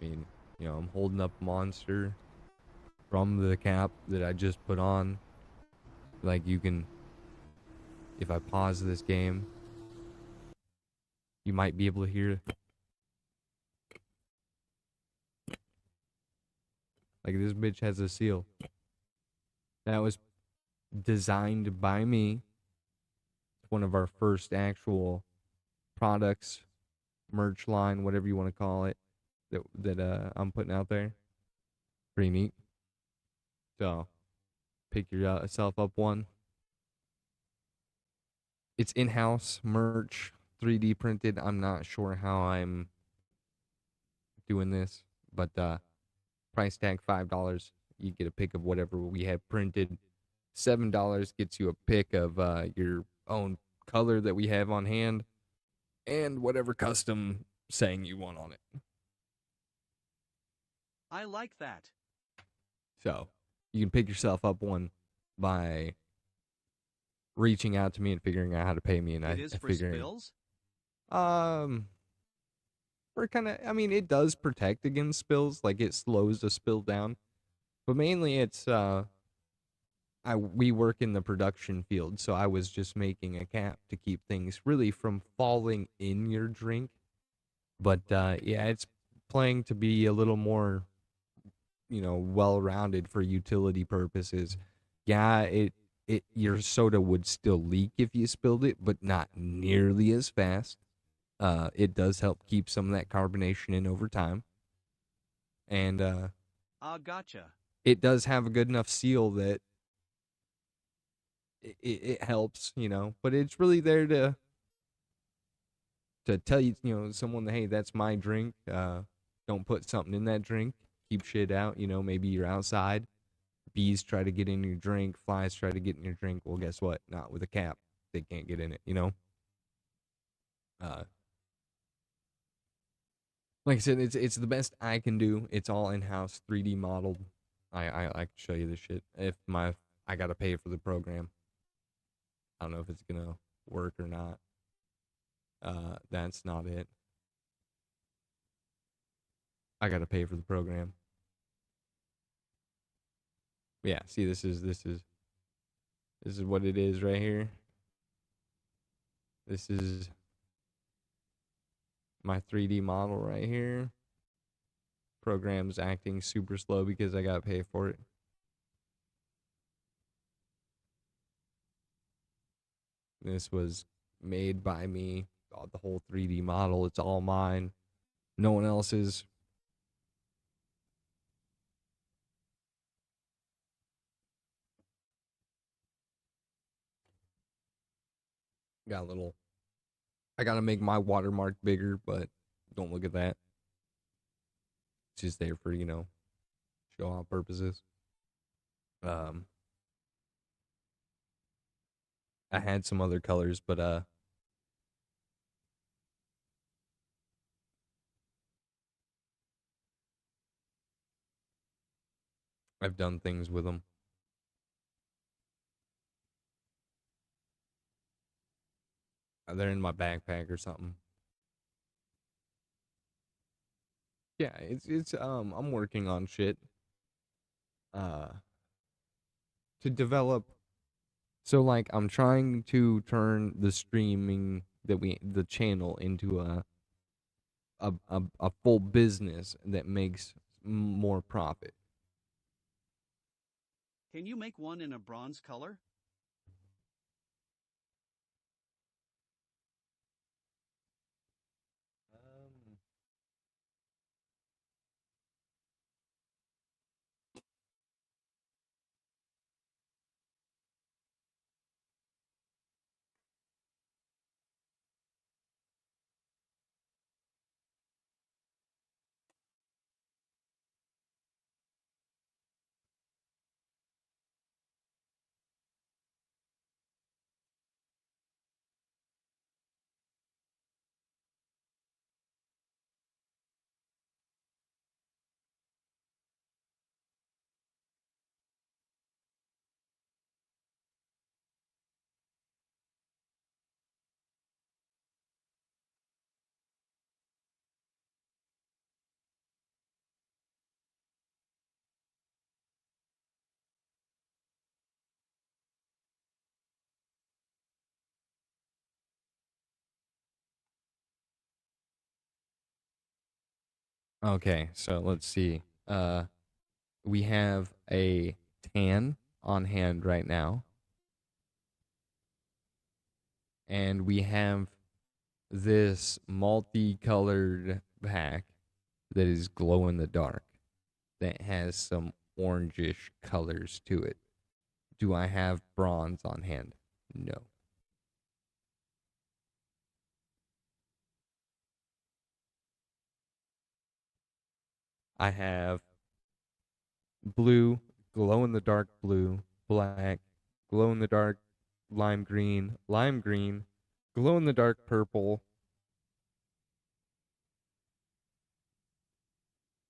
mean, I'm holding up Monster from the cap that I just put on. Like, you can, if I pause this game, you might be able to hear. Like, this bitch has a seal. That was designed by me. It's one of our first actual products, merch line, whatever you want to call it, that I'm putting out there. Pretty neat. So, pick yourself up one. It's in-house merch, 3D printed. I'm not sure how I'm doing this, but price tag $5. You get a pick of whatever we have printed. $7 gets you a pick of your own color that we have on hand, and whatever custom saying you want on it. I like that. So you can pick yourself up one by reaching out to me and figuring out how to pay me. And It is for spills? we're kind of, I mean, it does protect against spills, like it slows the spill down, but mainly it's we work in the production field, so I was just making a cap to keep things really from falling in your drink. But yeah, it's playing to be a little more, well-rounded for utility purposes. Yeah, your soda would still leak if you spilled it, but not nearly as fast. It does help keep some of that carbonation in over time. And Gotcha. it does have a good enough seal that it helps, but it's really there to tell you, someone, hey, that's my drink. Don't put something in that drink. Keep shit out. Maybe you're outside. Bees try to get in your drink. Flies try to get in your drink. Well, guess what? Not with a cap. They can't get in it, Like I said, it's the best I can do. It's all in-house, 3D modeled. I can show you this shit. I gotta pay for the program. I don't know if it's gonna work or not. That's not it. I gotta pay for the program. Yeah, see, this is what it is right here. This is my 3D model right here. Program's acting super slow because I gotta pay for it. This was made by me. The whole 3D model, it's all mine. No one else's. Got a little. I gotta make my watermark bigger, but don't look at that. It's just there for, show off purposes. I had some other colors, but I've done things with them. They're in my backpack or something. Yeah, it's I'm working on shit uh to develop. So like I'm trying to turn the streaming the channel into a full business that makes more profit. Can you make one in a bronze color? Okay, so let's see. We have a tan on hand right now, and we have this multicolored pack that is glow in the dark that has some orangish colors to it. Do I have bronze on hand? No. I have blue, glow in the dark blue, black, glow in the dark lime green, glow in the dark purple,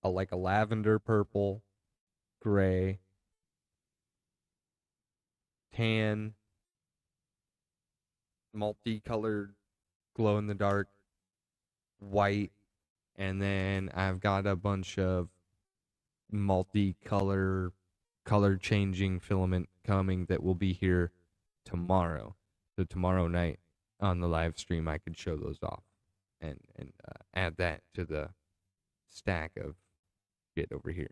like a lavender purple, gray, tan, multicolored, glow in the dark, white, and then I've got a bunch of multicolor, color changing filament coming that will be here tomorrow. So tomorrow night on the live stream, I could show those off and add that to the stack of shit over here.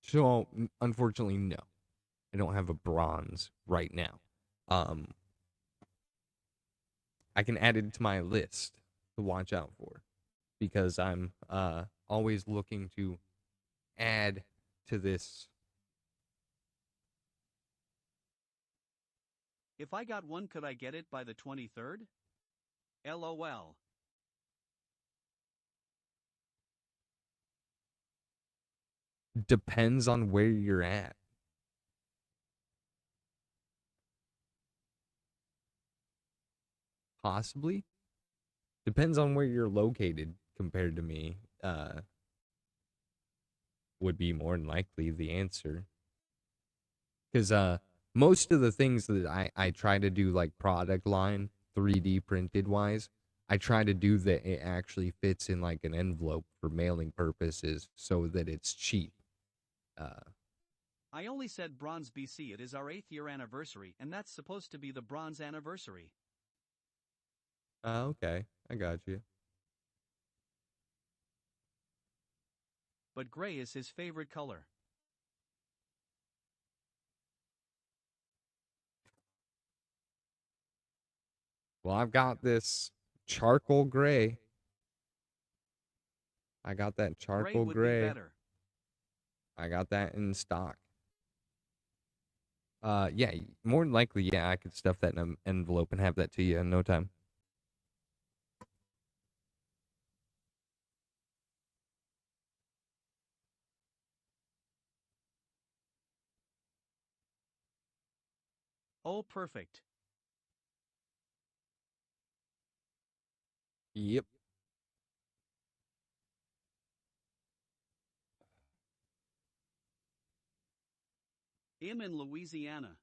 So unfortunately, no, I don't have a bronze right now. I can add it to my list to watch out for because I'm always looking to add to this. If I got one, could I get it by the 23rd? LOL. Depends on where you're at. Possibly. Depends on where you're located compared to me. Would be more than likely the answer. Because most of the things that I try to do, like product line, 3D printed wise, I try to do that it actually fits in like an envelope for mailing purposes so that it's cheap. I only said bronze BC. It is our 8th year anniversary, and that's supposed to be the bronze anniversary. Okay, I got you. But gray is his favorite color. Well, I've got this charcoal gray. I got that charcoal Gray would gray. be better. I got that in stock. Yeah, more than likely, yeah, I could stuff that in an envelope and have that to you in no time. Oh, perfect. Yep. I'm in Louisiana.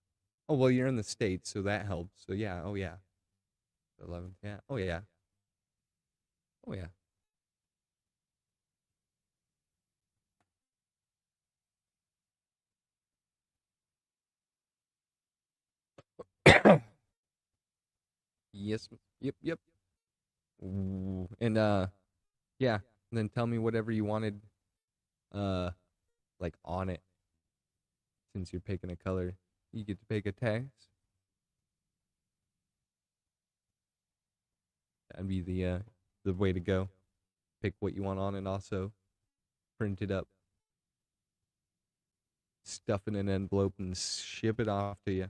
Oh, well, you're in the States, so that helps. So, yeah, oh, yeah. 11th, yeah. Oh, yeah. Oh, yeah. Yes. Yep, yep. Ooh. And, yeah. And then tell me whatever you wanted, like, on it. Since you're picking a color, you get to pick a text. That'd be the way to go. Pick what you want on it, also print it up, stuff in an envelope, and ship it off to you.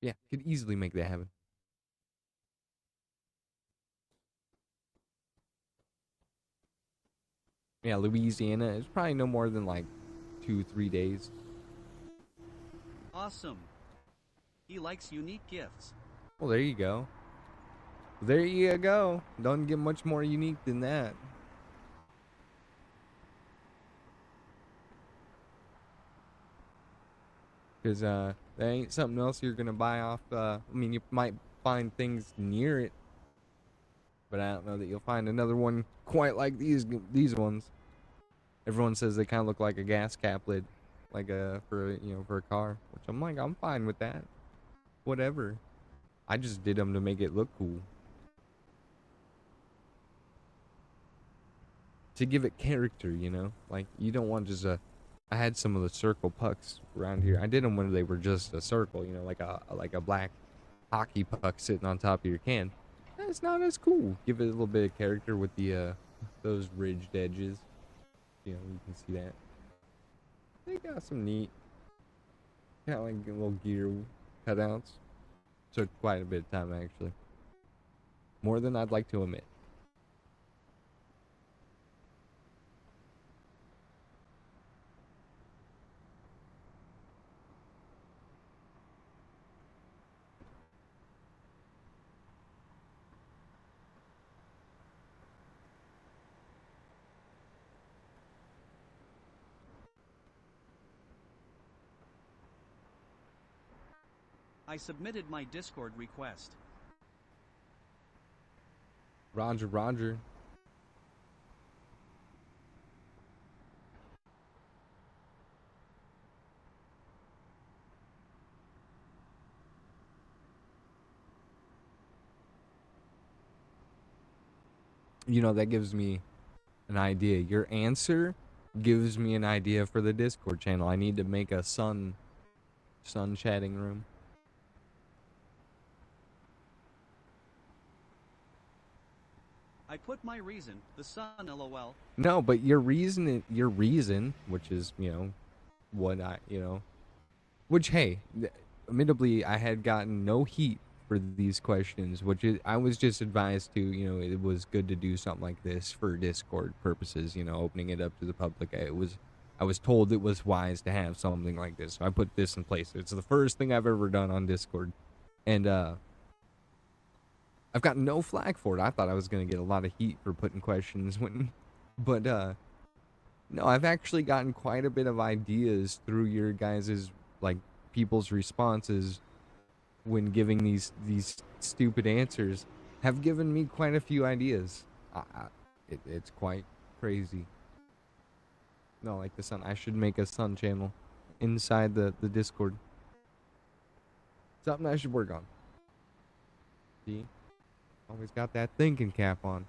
Yeah, could easily make that happen. Yeah, Louisiana is probably no more than like 2-3 days. Awesome. He likes unique gifts. Well, there you go. There you go. Don't get much more unique than that. Because that ain't something else you're going to buy off. I mean, you might find things near it, but I don't know that you'll find another one quite like these ones. Everyone says they kind of look like a gas cap lid, like for a car, which I'm like, I'm fine with that. Whatever. I just did them to make it look cool. To give it character, you know? Like, you don't want just I had some of the circle pucks around here. I did them when they were just a circle, you know, like a black hockey puck sitting on top of your can. It's not as cool. Give it a little bit of character with the those ridged edges. You know, you can see that. They got some neat, kind of like little gear cutouts. Took quite a bit of time, actually. More than I'd like to admit. I submitted my Discord request. Roger, Roger. You know, that gives me an idea. Your answer gives me an idea for the Discord channel. I need to make a sun chatting room. I put my reason, the sun, lol. No, but your reason, which is, you know, what which, hey, admittedly, I had gotten no heat for these questions, which is, I was just advised to, you know, it was good to do something like this for Discord purposes, you know, opening it up to the public. I was told it was wise to have something like this, so I put this in place. It's the first thing I've ever done on Discord, and I've got no flack for it. I thought I was going to get a lot of heat for putting questions but no, I've actually gotten quite a bit of ideas through your guys's, like, people's responses when giving these stupid answers have given me quite a few ideas. It's quite crazy. No, like the sun. I should make a sun channel inside the Discord. Something I should work on. See? Always got that thinking cap on.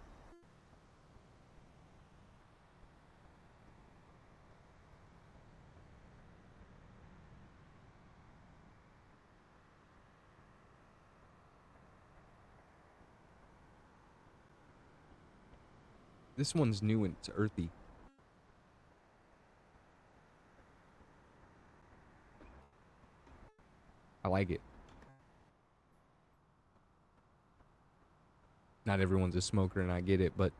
This one's new and it's earthy. I like it. Not everyone's a smoker, and I get it, but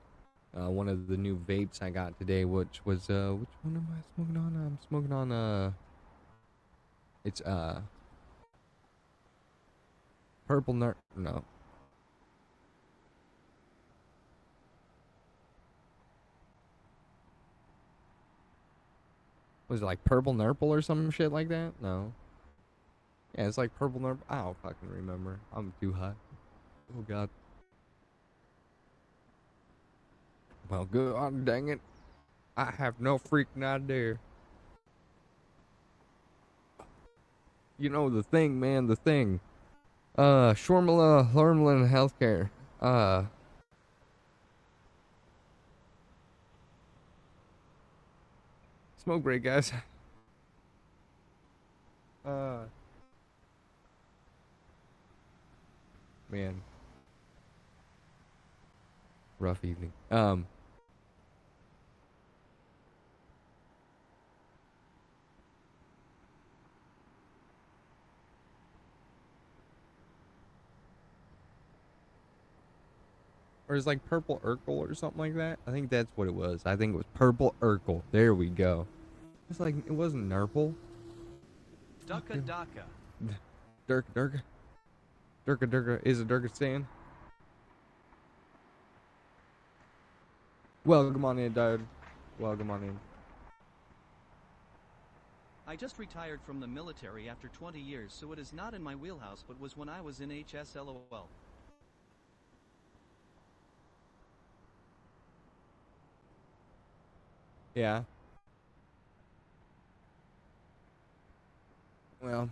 one of the new vapes I got today, which was which one am I smoking on? I'm smoking on it's purple no. Was it like purple nurple or some shit like that? No. Yeah, it's like purple nurple. I don't fucking remember. I'm too hot. Oh god. Well, god dang it. I have no freaking idea. You know, the thing, man, the thing. Shormala Lurmlin Healthcare. Smoke break, guys. Man. Rough evening. Or it's like purple Urkel or something like that. I think that's what it was. I think it was purple Urkel. There we go. It's like, it wasn't Nurple. Ducka Ducka. Durka is a Durkistan. Welcome on in, dude. Welcome on in. I just retired from the military after 20 years, so it is not in my wheelhouse, but was when I was in HSLOL. Yeah. Well,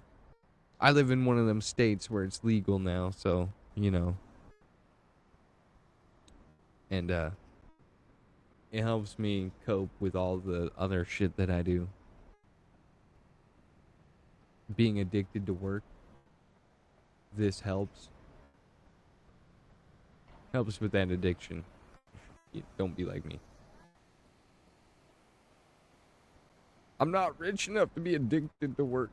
I live in one of them states where it's legal now, so, you know. And, it helps me cope with all the other shit that I do. Being addicted to work, this helps. Helps with that addiction. Don't be like me. I'm not rich enough to be addicted to work.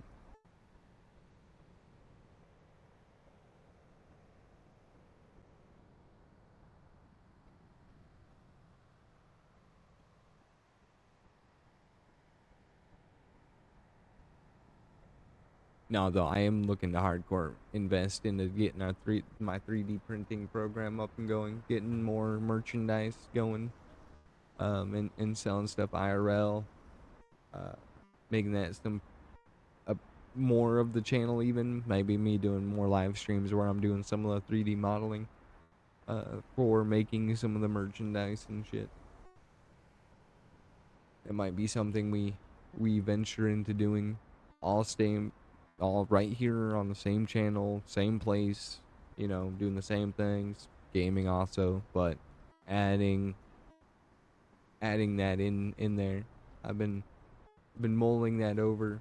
No, though, I am looking to hardcore invest into getting my 3D printing program up and going, getting more merchandise going, and selling stuff IRL, making that more of the channel even, maybe me doing more live streams where I'm doing some of the 3D modeling, for making some of the merchandise and shit. It might be something we venture into doing, all right here on the same channel, same place, you know, doing the same things, gaming also, but adding that in there. I've been mulling that over.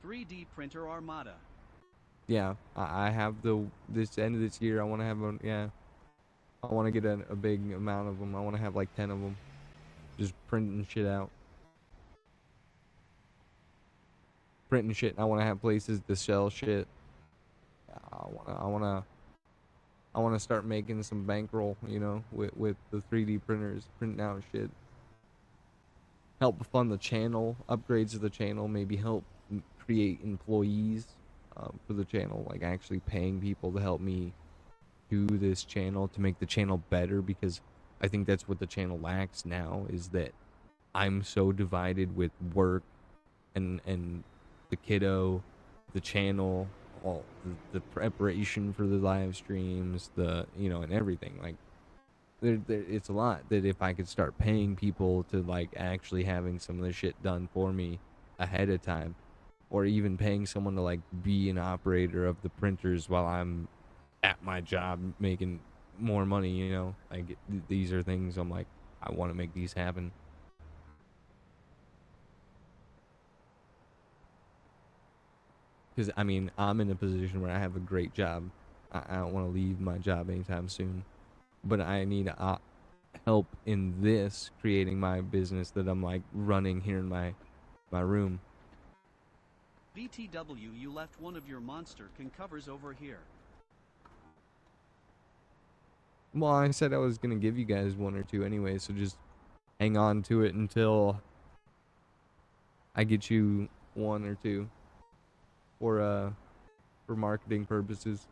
3D printer armada. Yeah, I have this end of this year, I want to have I want to get a big amount of them. I want to have like 10 of them, just printing shit out. Printing shit. I want to have places to sell shit. I want to start making some bankroll, you know, with the 3D printers, printing out shit. Help fund the channel, upgrades to the channel, maybe help create employees for the channel, like actually paying people to help me do this channel to make the channel better, because I think that's what the channel lacks now, is that I'm so divided with work and the kiddo, the channel, all the preparation for the live streams, and everything. Like, it's a lot that if I could start paying people to, like, actually having some of the shit done for me ahead of time, or even paying someone to, like, be an operator of the printers while I'm at my job making more money, you know? Like, these are things I'm like, I want to make these happen. Because, I mean, I'm in a position where I have a great job. I don't want to leave my job anytime soon. But I need help in this, creating my business that I'm, like, running here in my room. BTW, you left one of your monster can covers over here. Well, I said I was going to give you guys one or two anyway, so just hang on to it until I get you one or two. For marketing purposes.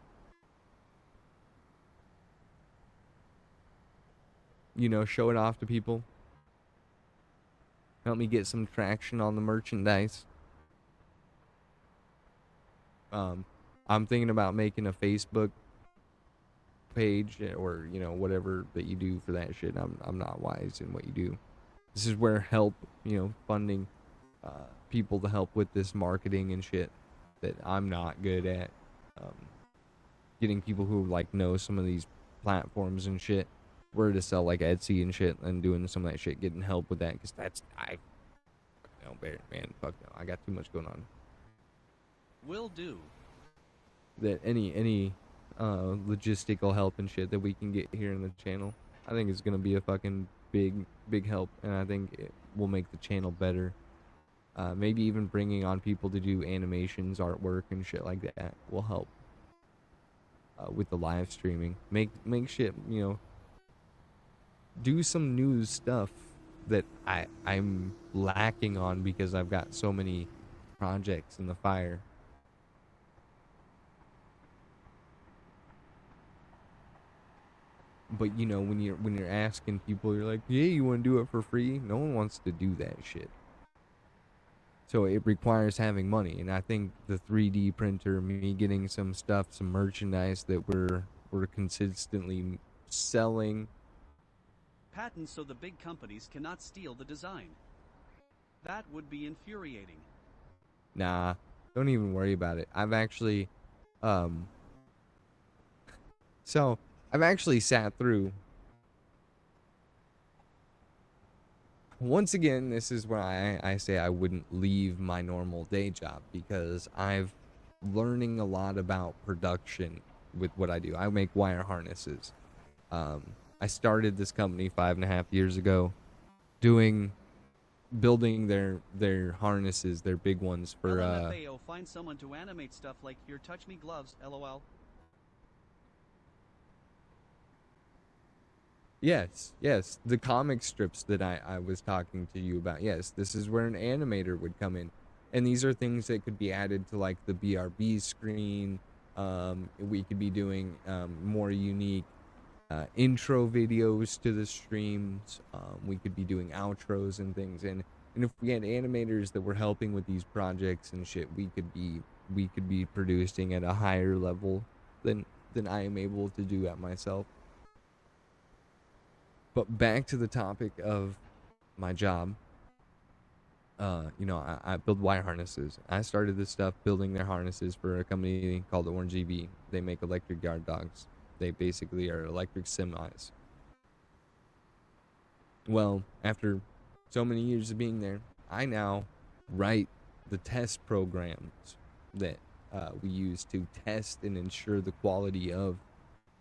You know, show it off to people. Help me get some traction on the merchandise. I'm thinking about making a Facebook page, or, you know, whatever that you do for that shit. I'm not wise in what you do. This is where help, you know, funding people to help with this marketing and shit that I'm not good at. Getting people who, like, know some of these platforms and shit, where to sell, like Etsy and shit, and doing some of that shit, getting help with that, because man, fuck no, I got too much going on. Will do. That any logistical help and shit that we can get here in the channel, I think it's gonna be a fucking big help, and I think it will make the channel better. Maybe even bringing on people to do animations, artwork, and shit like that will help with the live streaming. Make shit, you know, do some new stuff that I'm lacking on, because I've got so many projects in the fire. But you know, when you're asking people, you're like, yeah, you want to do it for free? No one wants to do that shit. So it requires having money, and I think the 3D printer, me getting some stuff, some merchandise that we're consistently selling. Patents so the big companies cannot steal the design. That would be infuriating. Nah, don't even worry about it. I've actually sat through. Once again, this is why I say I wouldn't leave my normal day job, because I've learning a lot about production with what I do. I make wire harnesses. I started this company 5.5 years ago, building their harnesses, their big ones for LMFAO, find someone to animate stuff like your touch me gloves, lol. Yes, the comic strips that I was talking to you about. Yes, this is where an animator would come in. And these are things that could be added to like the BRB screen. We could be doing more unique intro videos to the streams. We could be doing outros and things. And if we had animators that were helping with these projects and shit, we could be producing at a higher level than I am able to do at myself. But back to the topic of my job. I build wire harnesses. I started this stuff building their harnesses for a company called Orange EV. They make electric guard dogs. They basically are electric semis. Well, after so many years of being there, I now write the test programs that we use to test and ensure the quality of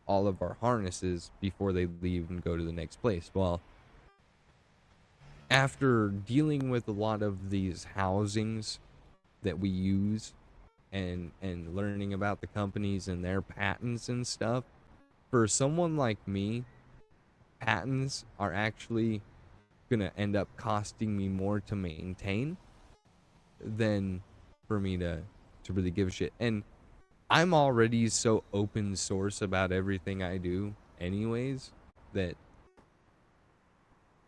all of our harnesses before they leave and go to the next place. Well, after dealing with a lot of these housings that we use and learning about the companies and their patents and stuff, for someone like me, patents are actually gonna end up costing me more to maintain than for me to really give a shit. And I'm already so open source about everything I do anyways that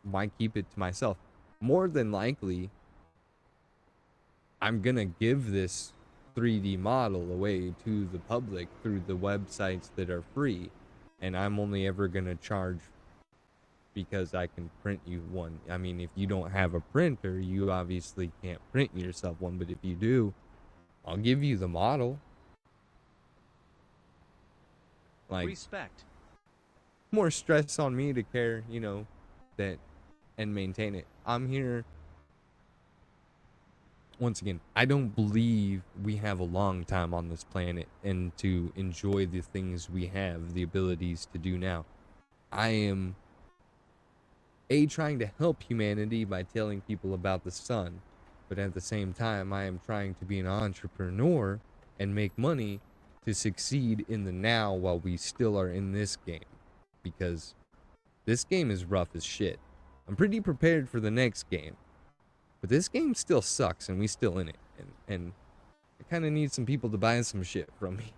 why keep it to myself? More than likely, I'm gonna give this 3D model away to the public through the websites that are free, and I'm only ever gonna charge because I can print you one. I mean, if you don't have a printer, you obviously can't print yourself one, but if you do, I'll give you the model. Like, respect. more stress on me to care, that and maintain it. I'm here. Once again, I don't believe we have a long time on this planet and to enjoy the things we have, the abilities to do now. I am trying to help humanity by telling people about the sun, but at the same time, I am trying to be an entrepreneur and make money to succeed in the now while we still are in this game, because this game is rough as shit. I'm pretty prepared for the next game, but this game still sucks and we still in it, and I kind of need some people to buy some shit from me,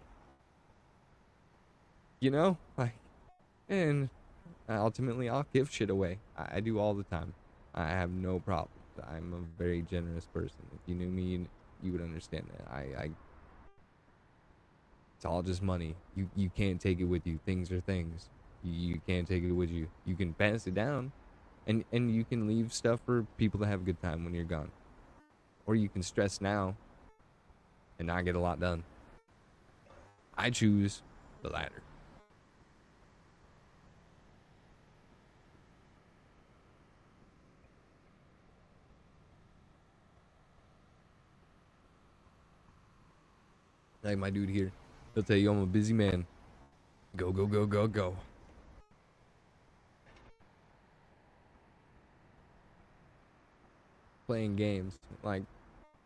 and ultimately I'll give shit away. I do all the time. I have no problems. I'm a very generous person. If you knew me, you would understand that. It's all just money. You can't take it with you. Things are things. You can't take it with you. You can pass it down, and you can leave stuff for people to have a good time when you're gone. Or you can stress now and not get a lot done. I choose the latter. Like my dude here. He'll tell you I'm a busy man. Go, go, go, go, go. Playing games. Like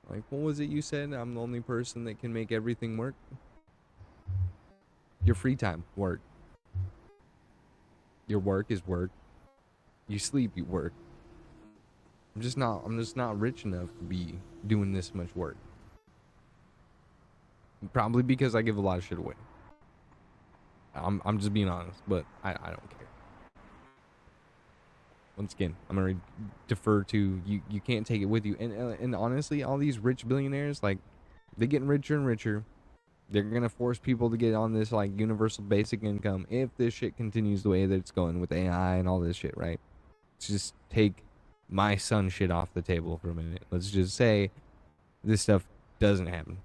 what was it you said? I'm the only person that can make everything work? Your free time, work. Your work is work. You sleep, you work. I'm just not rich enough to be doing this much work. Probably because I give a lot of shit away. I'm just being honest, but I don't care. Once again, I'm gonna defer to you. You can't take it with you. And honestly, all these rich billionaires, like, they're getting richer and richer. They're gonna force people to get on this like universal basic income if this shit continues the way that it's going with AI and all this shit, right? Let's just take my son shit off the table for a minute. Let's just say this stuff doesn't happen.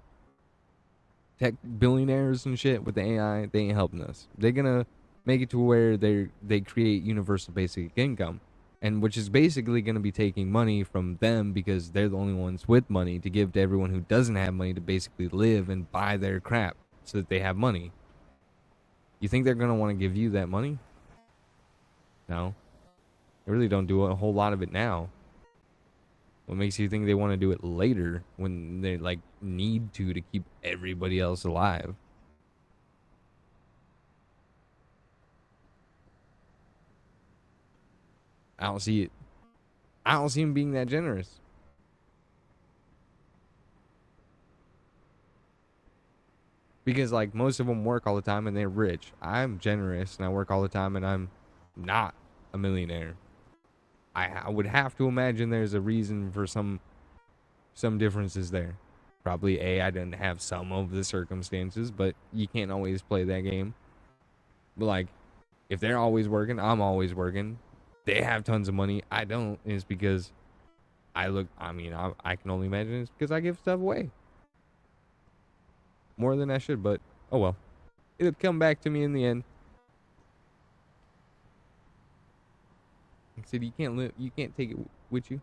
Tech billionaires and shit with the AI, they ain't helping us. They're gonna make it to where they create universal basic income, and which is basically gonna be taking money from them because they're the only ones with money to give to everyone who doesn't have money to basically live and buy their crap so that they have money. You think they're gonna want to give you that money? No. They really don't do a whole lot of it now. What makes you think they want to do it later when they like need to keep everybody else alive? I don't see it. I don't see him being that generous. Because like most of them work all the time and they're rich. I'm generous and I work all the time and I'm not a millionaire. I would have to imagine there's a reason for some differences there. Probably I didn't have some of the circumstances, but you can't always play that game. But like, if they're always working, I'm always working. They have tons of money. I don't. It's because I can only imagine it's because I give stuff away. More than I should, but oh well. It'll come back to me in the end. Like I said, you can't take it with you.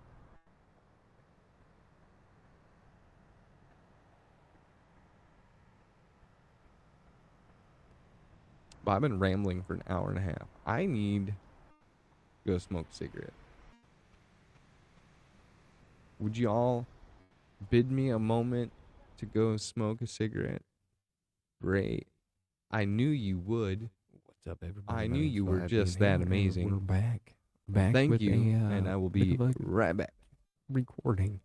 But I've been rambling for an hour and a half. I need to go smoke a cigarette. Would you all bid me a moment to go smoke a cigarette? Great. I knew you would. What's up, everybody? I knew you were just that amazing. We're back. Thank with you, and I will be right back. recording.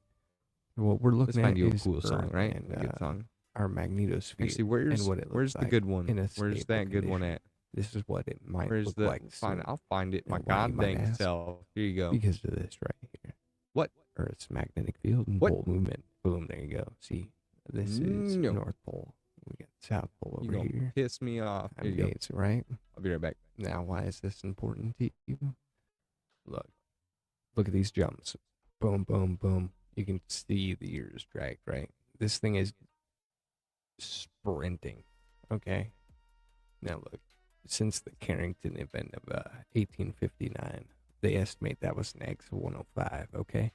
What we're Let's looking find at you a is cool song, Earth right? and, A good song. our magnetosphere. Actually, and what it where's looks the like good one? in a Where's stable that good one condition. at? This is what it might Where's look the? like soon. I'll find it. My And why you god might dang ask? self. Here you go. Because of this right here. What? Earth's magnetic field and What? pole movement. Boom, there you go. See, this is No. North Pole. We got South Pole You over gonna here. piss me off? Here you go. Gates, right? I'll be right back. Now, why is this important to you? Look at these jumps. Boom, boom, boom. You can see the ears drag, right? This thing is sprinting. Okay. Now look, since the Carrington event of 1859, they estimate that was an X-105. Okay.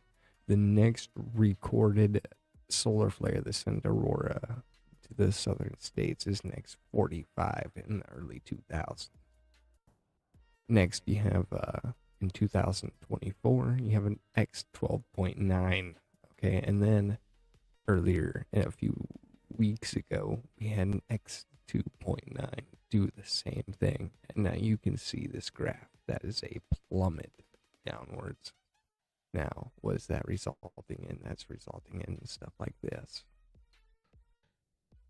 The next recorded solar flare that sent aurora to the southern states is next 45 in the early 2000s. Next, you have in 2024, you have an X12.9. Okay, and then earlier, a few weeks ago, we had an X2.9 do the same thing. And now you can see this graph. That is a plummet downwards. Now, what is that resulting in? That's resulting in stuff like this.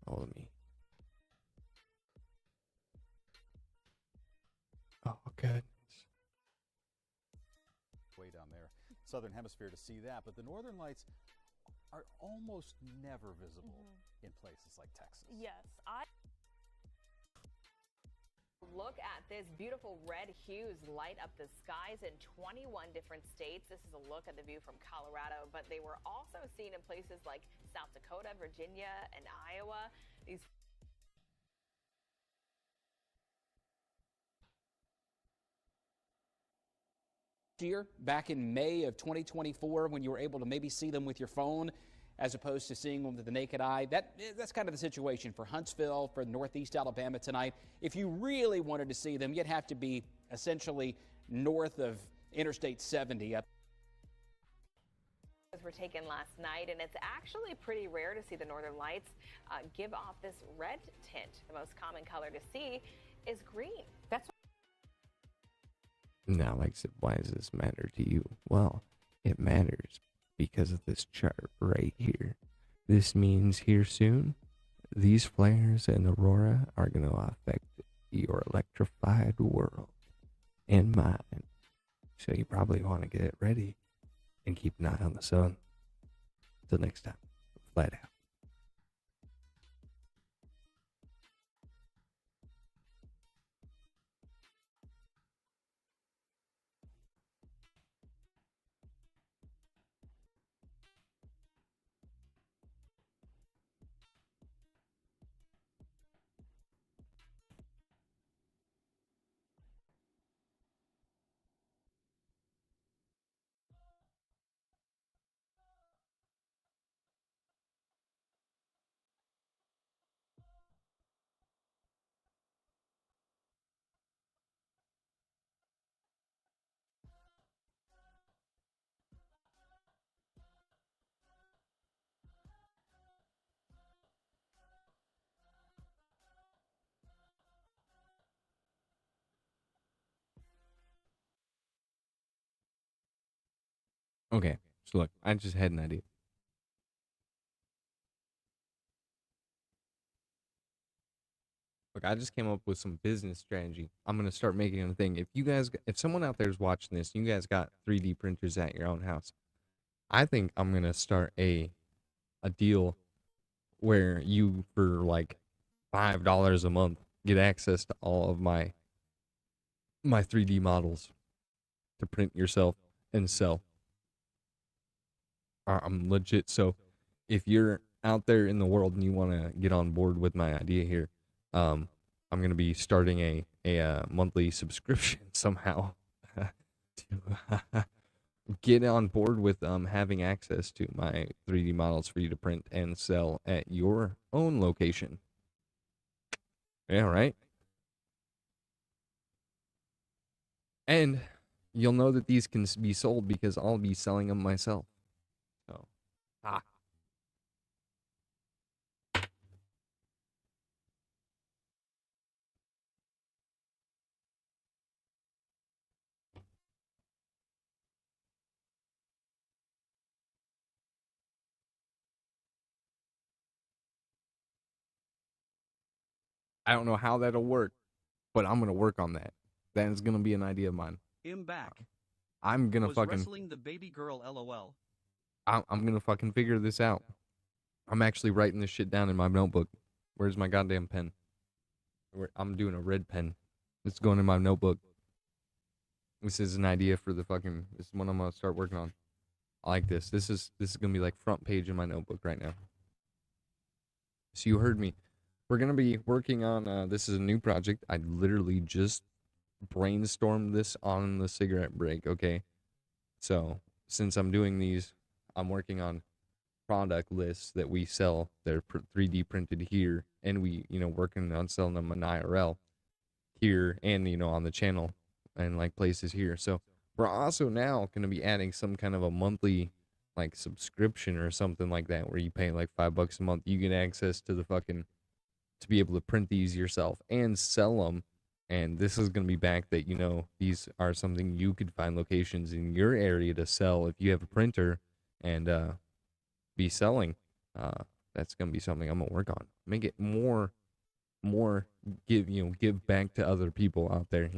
Follow me. Oh, good. Way down there, southern hemisphere to see that, but the northern lights are almost never visible in places like Texas. Yes, Look at this beautiful red hues light up the skies in 21 different states. This is a look at the view from Colorado, but they were also seen in places like South Dakota, Virginia, and Iowa. These year, back in May of 2024, when you were able to maybe see them with your phone as opposed to seeing them with the naked eye. That's kind of the situation for Huntsville, for Northeast Alabama tonight. If you really wanted to see them, you'd have to be essentially north of Interstate 70. were taken last night, and it's actually pretty rare to see the northern lights give off this red tint. The most common color to see is green. That's Now, like I said, why does this matter to you? Well, it matters because of this chart right here. This means here soon, These flares and aurora are going to affect your electrified world and mine. So you probably want to get ready and keep an eye on the sun. Till next time, flat out. Okay, so look, I just had an idea. Look, I just came up with some business strategy. I'm gonna start making a thing. If someone out there is watching this, and you guys got 3D printers at your own house, I think I'm gonna start a deal where you for like $5 a month get access to all of my 3D models to print yourself and sell. I'm legit. So if you're out there in the world and you want to get on board with my idea here, I'm going to be starting a monthly subscription somehow to get on board with having access to my 3D models for you to print and sell at your own location. Yeah, right? And you'll know that these can be sold because I'll be selling them myself. So, I don't know how that'll work, but I'm going to work on that. That is going to be an idea of mine. I'm back. I'm going to Was fucking wrestling the baby girl LOL. I'm going to fucking figure this out. I'm actually writing this shit down in my notebook. Where's my goddamn pen? I'm doing a red pen. It's going in my notebook. This is an idea for this is what I'm going to start working on. I like this. This is going to be like front page in my notebook right now. So you heard me. We're going to be working on, this is a new project. I literally just brainstormed this on the cigarette break, okay? So, since I'm doing these, I'm working on product lists that we sell. They're 3D printed here, and we, working on selling them on IRL here and, on the channel and like places here. So, we're also now going to be adding some kind of a monthly like subscription or something like that where you pay like $5 a month. You get access to to be able to print these yourself and sell them. And this is going to be back that, these are something you could find locations in your area to sell if you have a printer and be selling. That's going to be something I'm going to work on. Make it more give back to other people out there,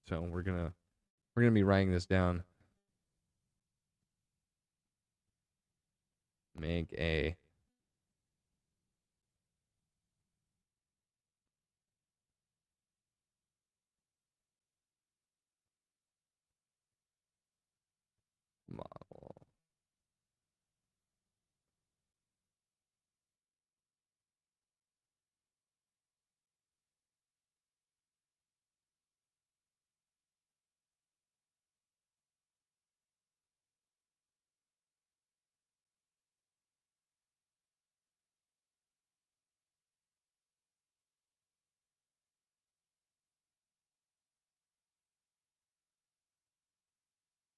So we're going to be writing this down. Make a model.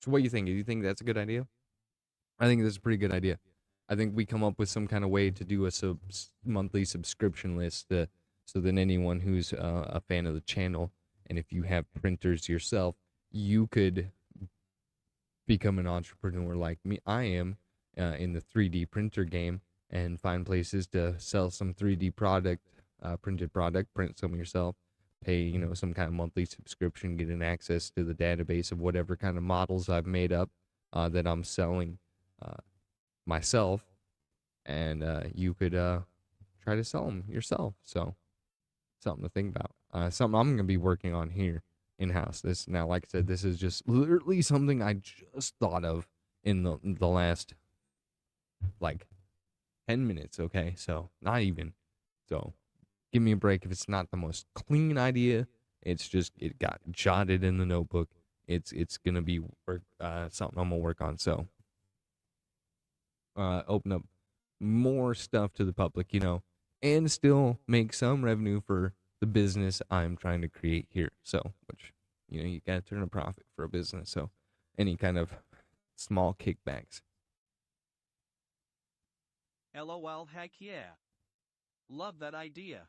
So what do you think? Do you think that's a good idea? I think that's a pretty good idea. I think we come up with some kind of way to do a monthly subscription list so that anyone who's a fan of the channel, and if you have printers yourself, you could become an entrepreneur like me. I am in the 3D printer game, and find places to sell some 3D product, printed product, print some yourself, pay, you know, some kind of monthly subscription, get an access to the database of whatever kind of models I've made up that I'm selling myself, and you could try to sell them yourself. So something to think about. Something I'm gonna be working on here in-house. This now, like I said, this is just literally something I just thought of in the last like 10 minutes. Okay, so not even. So give me a break if it's not the most clean idea. It's just, it got jotted in the notebook. It's gonna be something I'm gonna work on. So open up more stuff to the public, you know, and still make some revenue for the business I'm trying to create here. So, which, you know, you gotta turn a profit for a business. So any kind of small kickbacks. LOL, heck yeah. Love that idea.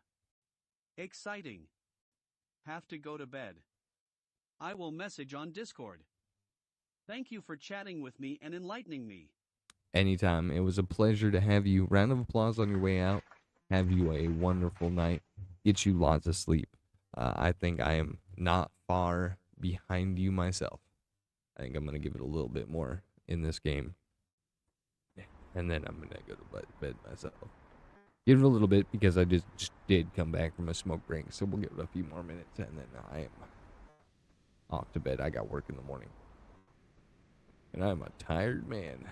Exciting. Have to go to bed. I will message on Discord. Thank you for chatting with me and enlightening me. Anytime. It was a pleasure to have you. Round of applause on your way out. Have you a wonderful night. Get you lots of sleep. I think I am not far behind you myself. I think I'm going to give it a little bit more in this game. And then I'm going to go to bed myself. Give it a little bit because I just did come back from a smoke break. So we'll give it a few more minutes and then I am off to bed. I got work in the morning. And I'm a tired man.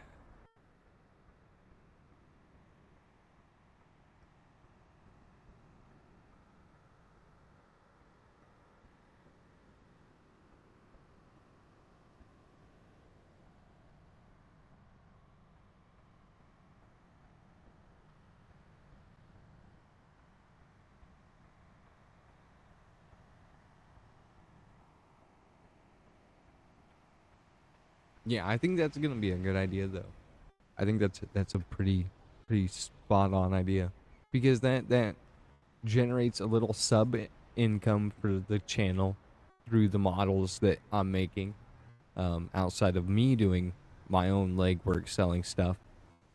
Yeah, I think that's gonna be a good idea, though. I think that's a pretty spot on idea, because that generates a little sub income for the channel through the models that I'm making, outside of me doing my own legwork selling stuff,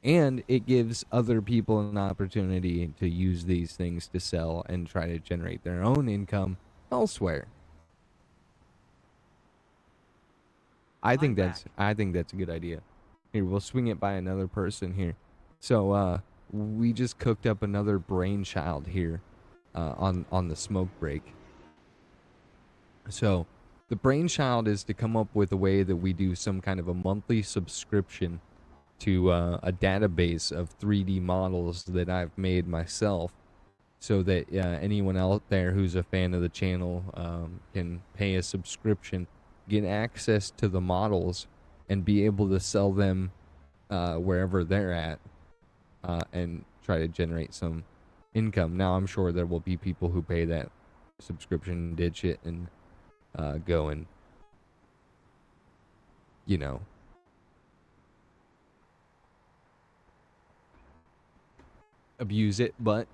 and it gives other people an opportunity to use these things to sell and try to generate their own income elsewhere. I think that's a good idea. Here, we'll swing it by another person here. So we just cooked up another brainchild here on the smoke break. So the brainchild is to come up with a way that we do some kind of a monthly subscription to a database of 3D models that I've made myself, so that anyone out there who's a fan of the channel can pay a subscription, get access to the models, and be able to sell them wherever they're at, and try to generate some income. Now, I'm sure there will be people who pay that subscription, ditch it, and go and, you know, abuse it, but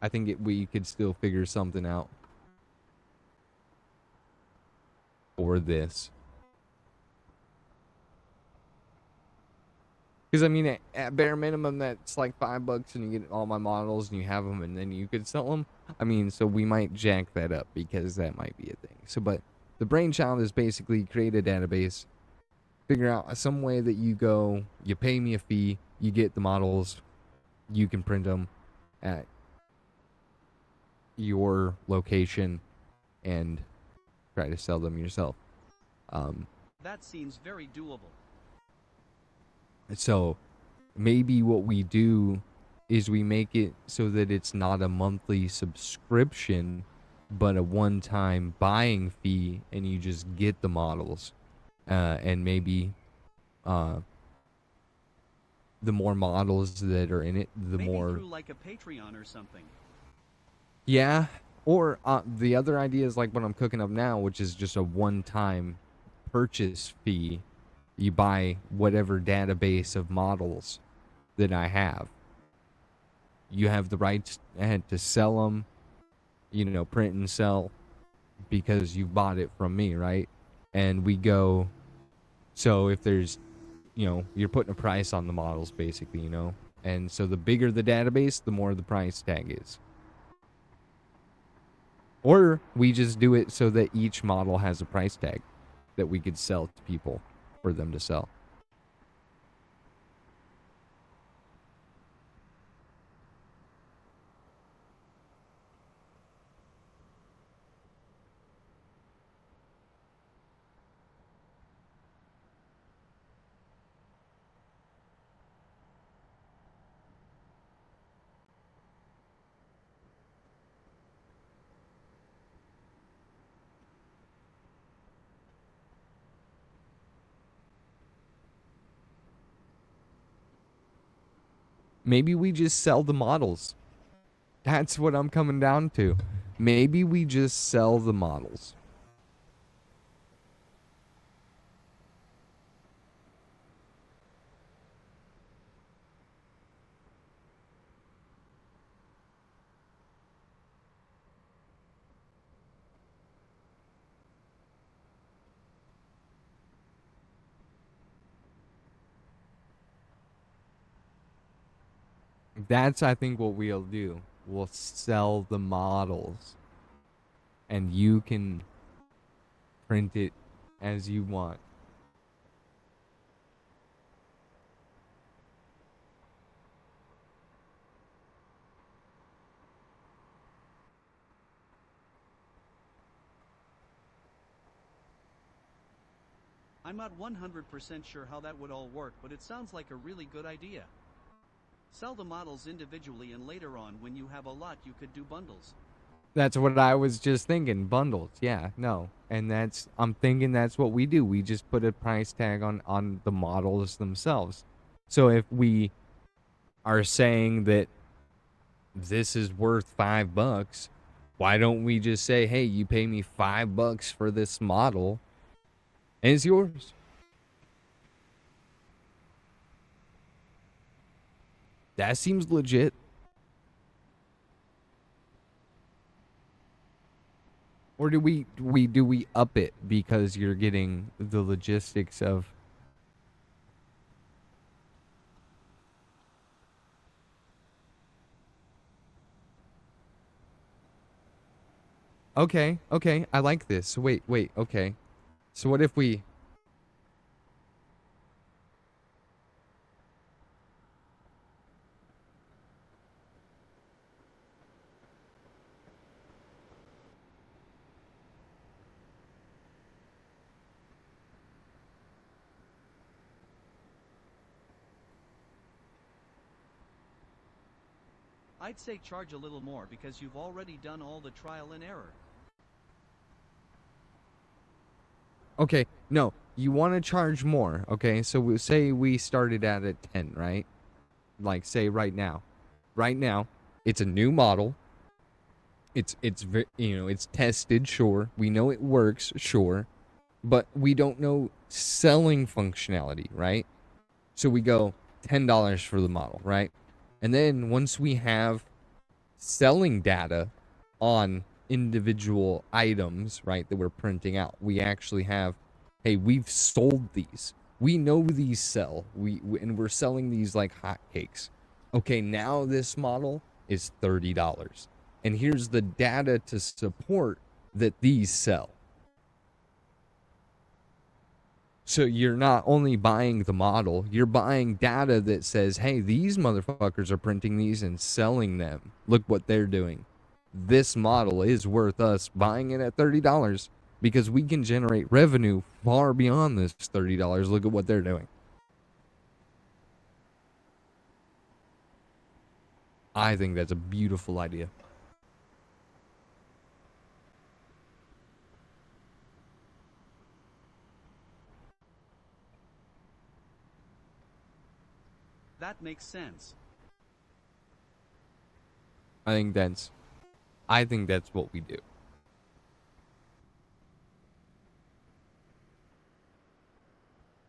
I think we could still figure something out for this. Because, I mean, at bare minimum, that's like $5 and you get all my models and you have them and then you could sell them. I mean, so we might jack that up because that might be a thing. So, but the brainchild is basically create a database, figure out some way that you pay me a fee, you get the models, you can print them at your location and try to sell them yourself. That seems very doable. So maybe what we do is we make it so that it's not a monthly subscription, but a one-time buying fee, and you just get the models. And maybe the more models that are in it, the Maybe more... through like a Patreon or something. Yeah, or the other idea is like what I'm cooking up now, which is just a one-time purchase fee. You buy whatever database of models that I have. You have the rights to sell them, you know, print and sell, because you bought it from me, right? And we go, so if there's you're putting a price on the models basically, and so the bigger the database, the more the price tag is. Or we just do it so that each model has a price tag that we could sell to people for them to sell. Maybe we just sell the models. That's what I'm coming down to. Maybe we just sell the models. That's, I think, what we'll do. We'll sell the models. And you can print it as you want. I'm not 100% sure how that would all work, but it sounds like a really good idea. Sell the models individually, and later on, when you have a lot, you could do bundles. That's what I was just thinking. Bundles. Yeah, no. And I'm thinking that's what we do. We just put a price tag on the models themselves. So if we are saying that this is worth $5, why don't we just say, hey, you pay me $5 for this model and it's yours? That seems legit. Or do we up it because you're getting the logistics of... Okay, I like this. Wait, okay. So what if we... I'd say charge a little more because you've already done all the trial and error. Okay, no, you want to charge more, okay? So we say we started at a 10, right? Like, say right now. Right now, it's a new model. It's tested, sure. We know it works, sure. But we don't know selling functionality, right? So we go $10 for the model, right? And then once we have selling data on individual items, right, that we're printing out, we actually have, hey, we've sold these. We know these sell. And we're selling these like hotcakes. Okay, now this model is $30. And here's the data to support that these sell. So you're not only buying the model, you're buying data that says, hey, these motherfuckers are printing these and selling them. Look what they're doing. This model is worth us buying it at $30 because we can generate revenue far beyond this $30. Look at what they're doing. I think that's a beautiful idea. That makes sense. I think that's what we do.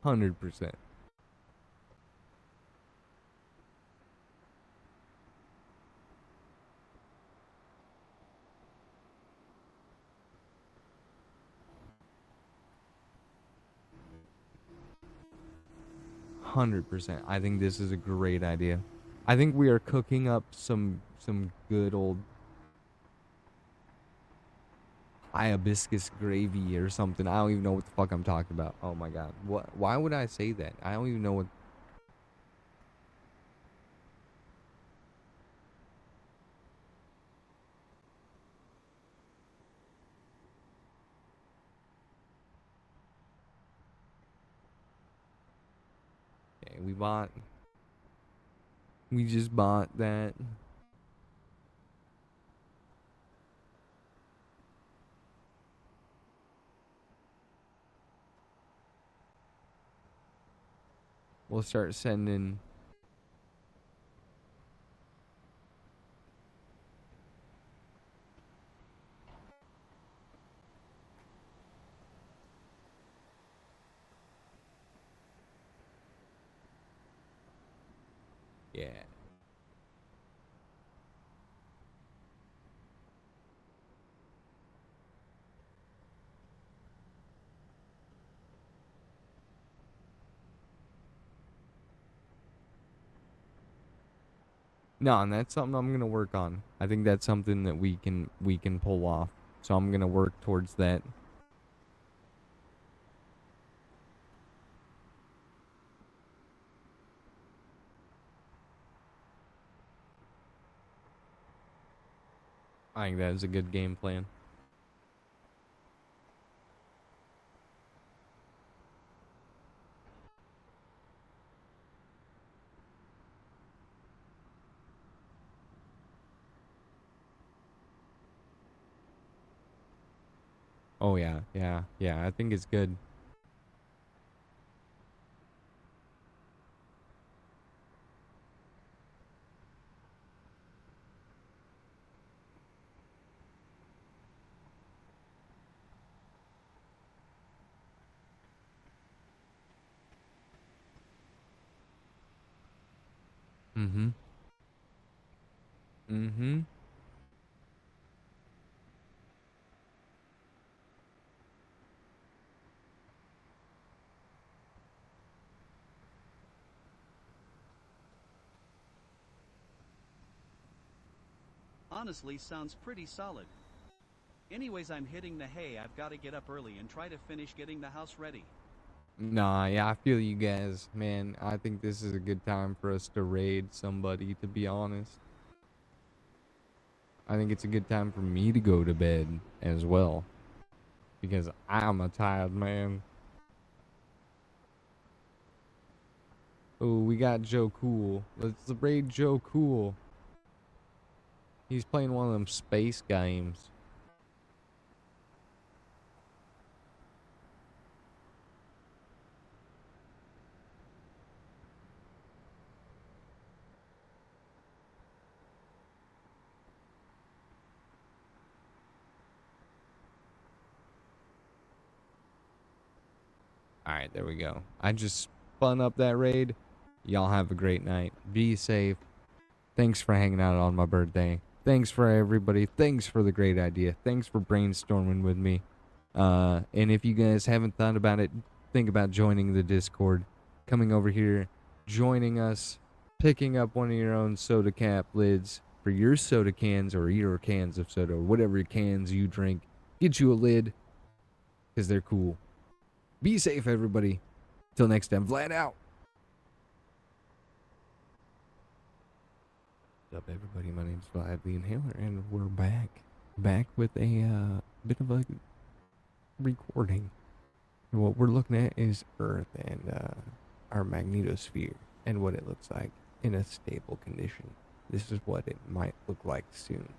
100%. 100%. I think this is a great idea. I think we are cooking up some good old hibiscus gravy or something. I don't even know what the fuck I'm talking about. Oh my god. What? Why would I say that? I don't even know what. Okay, we just bought that. We'll start sending. Yeah. No, and that's something I'm gonna work on. I think that's something that we can pull off. So I'm gonna work towards that. I think that is a good game plan. Oh yeah, yeah. I think it's good. Mm-hmm. Mm-hmm. Honestly, sounds pretty solid. Anyways, I'm hitting the hay. I've got to get up early and try to finish getting the house ready. Nah, yeah, I feel you guys, man. I think this is a good time for us to raid somebody, to be honest. I think it's a good time for me to go to bed as well. Because I'm a tired man. Oh, we got Joe Cool. Let's raid Joe Cool. He's playing one of them space games. Alright, there we go. I just spun up that raid. Y'all have a great night. Be safe. Thanks for hanging out on my birthday. Thanks for everybody. Thanks for the great idea. Thanks for brainstorming with me. And if you guys haven't thought about it, think about joining the Discord. Coming over here, joining us, picking up one of your own soda cap lids for your soda cans or your cans of soda or whatever cans you drink. Get you a lid because they're cool. Be safe, everybody. Till next time, Vlad out. What's up, everybody? My name's Vlad the Inhaler, and we're back with a bit of a recording. What we're looking at is Earth and our magnetosphere and what it looks like in a stable condition. This is what it might look like soon.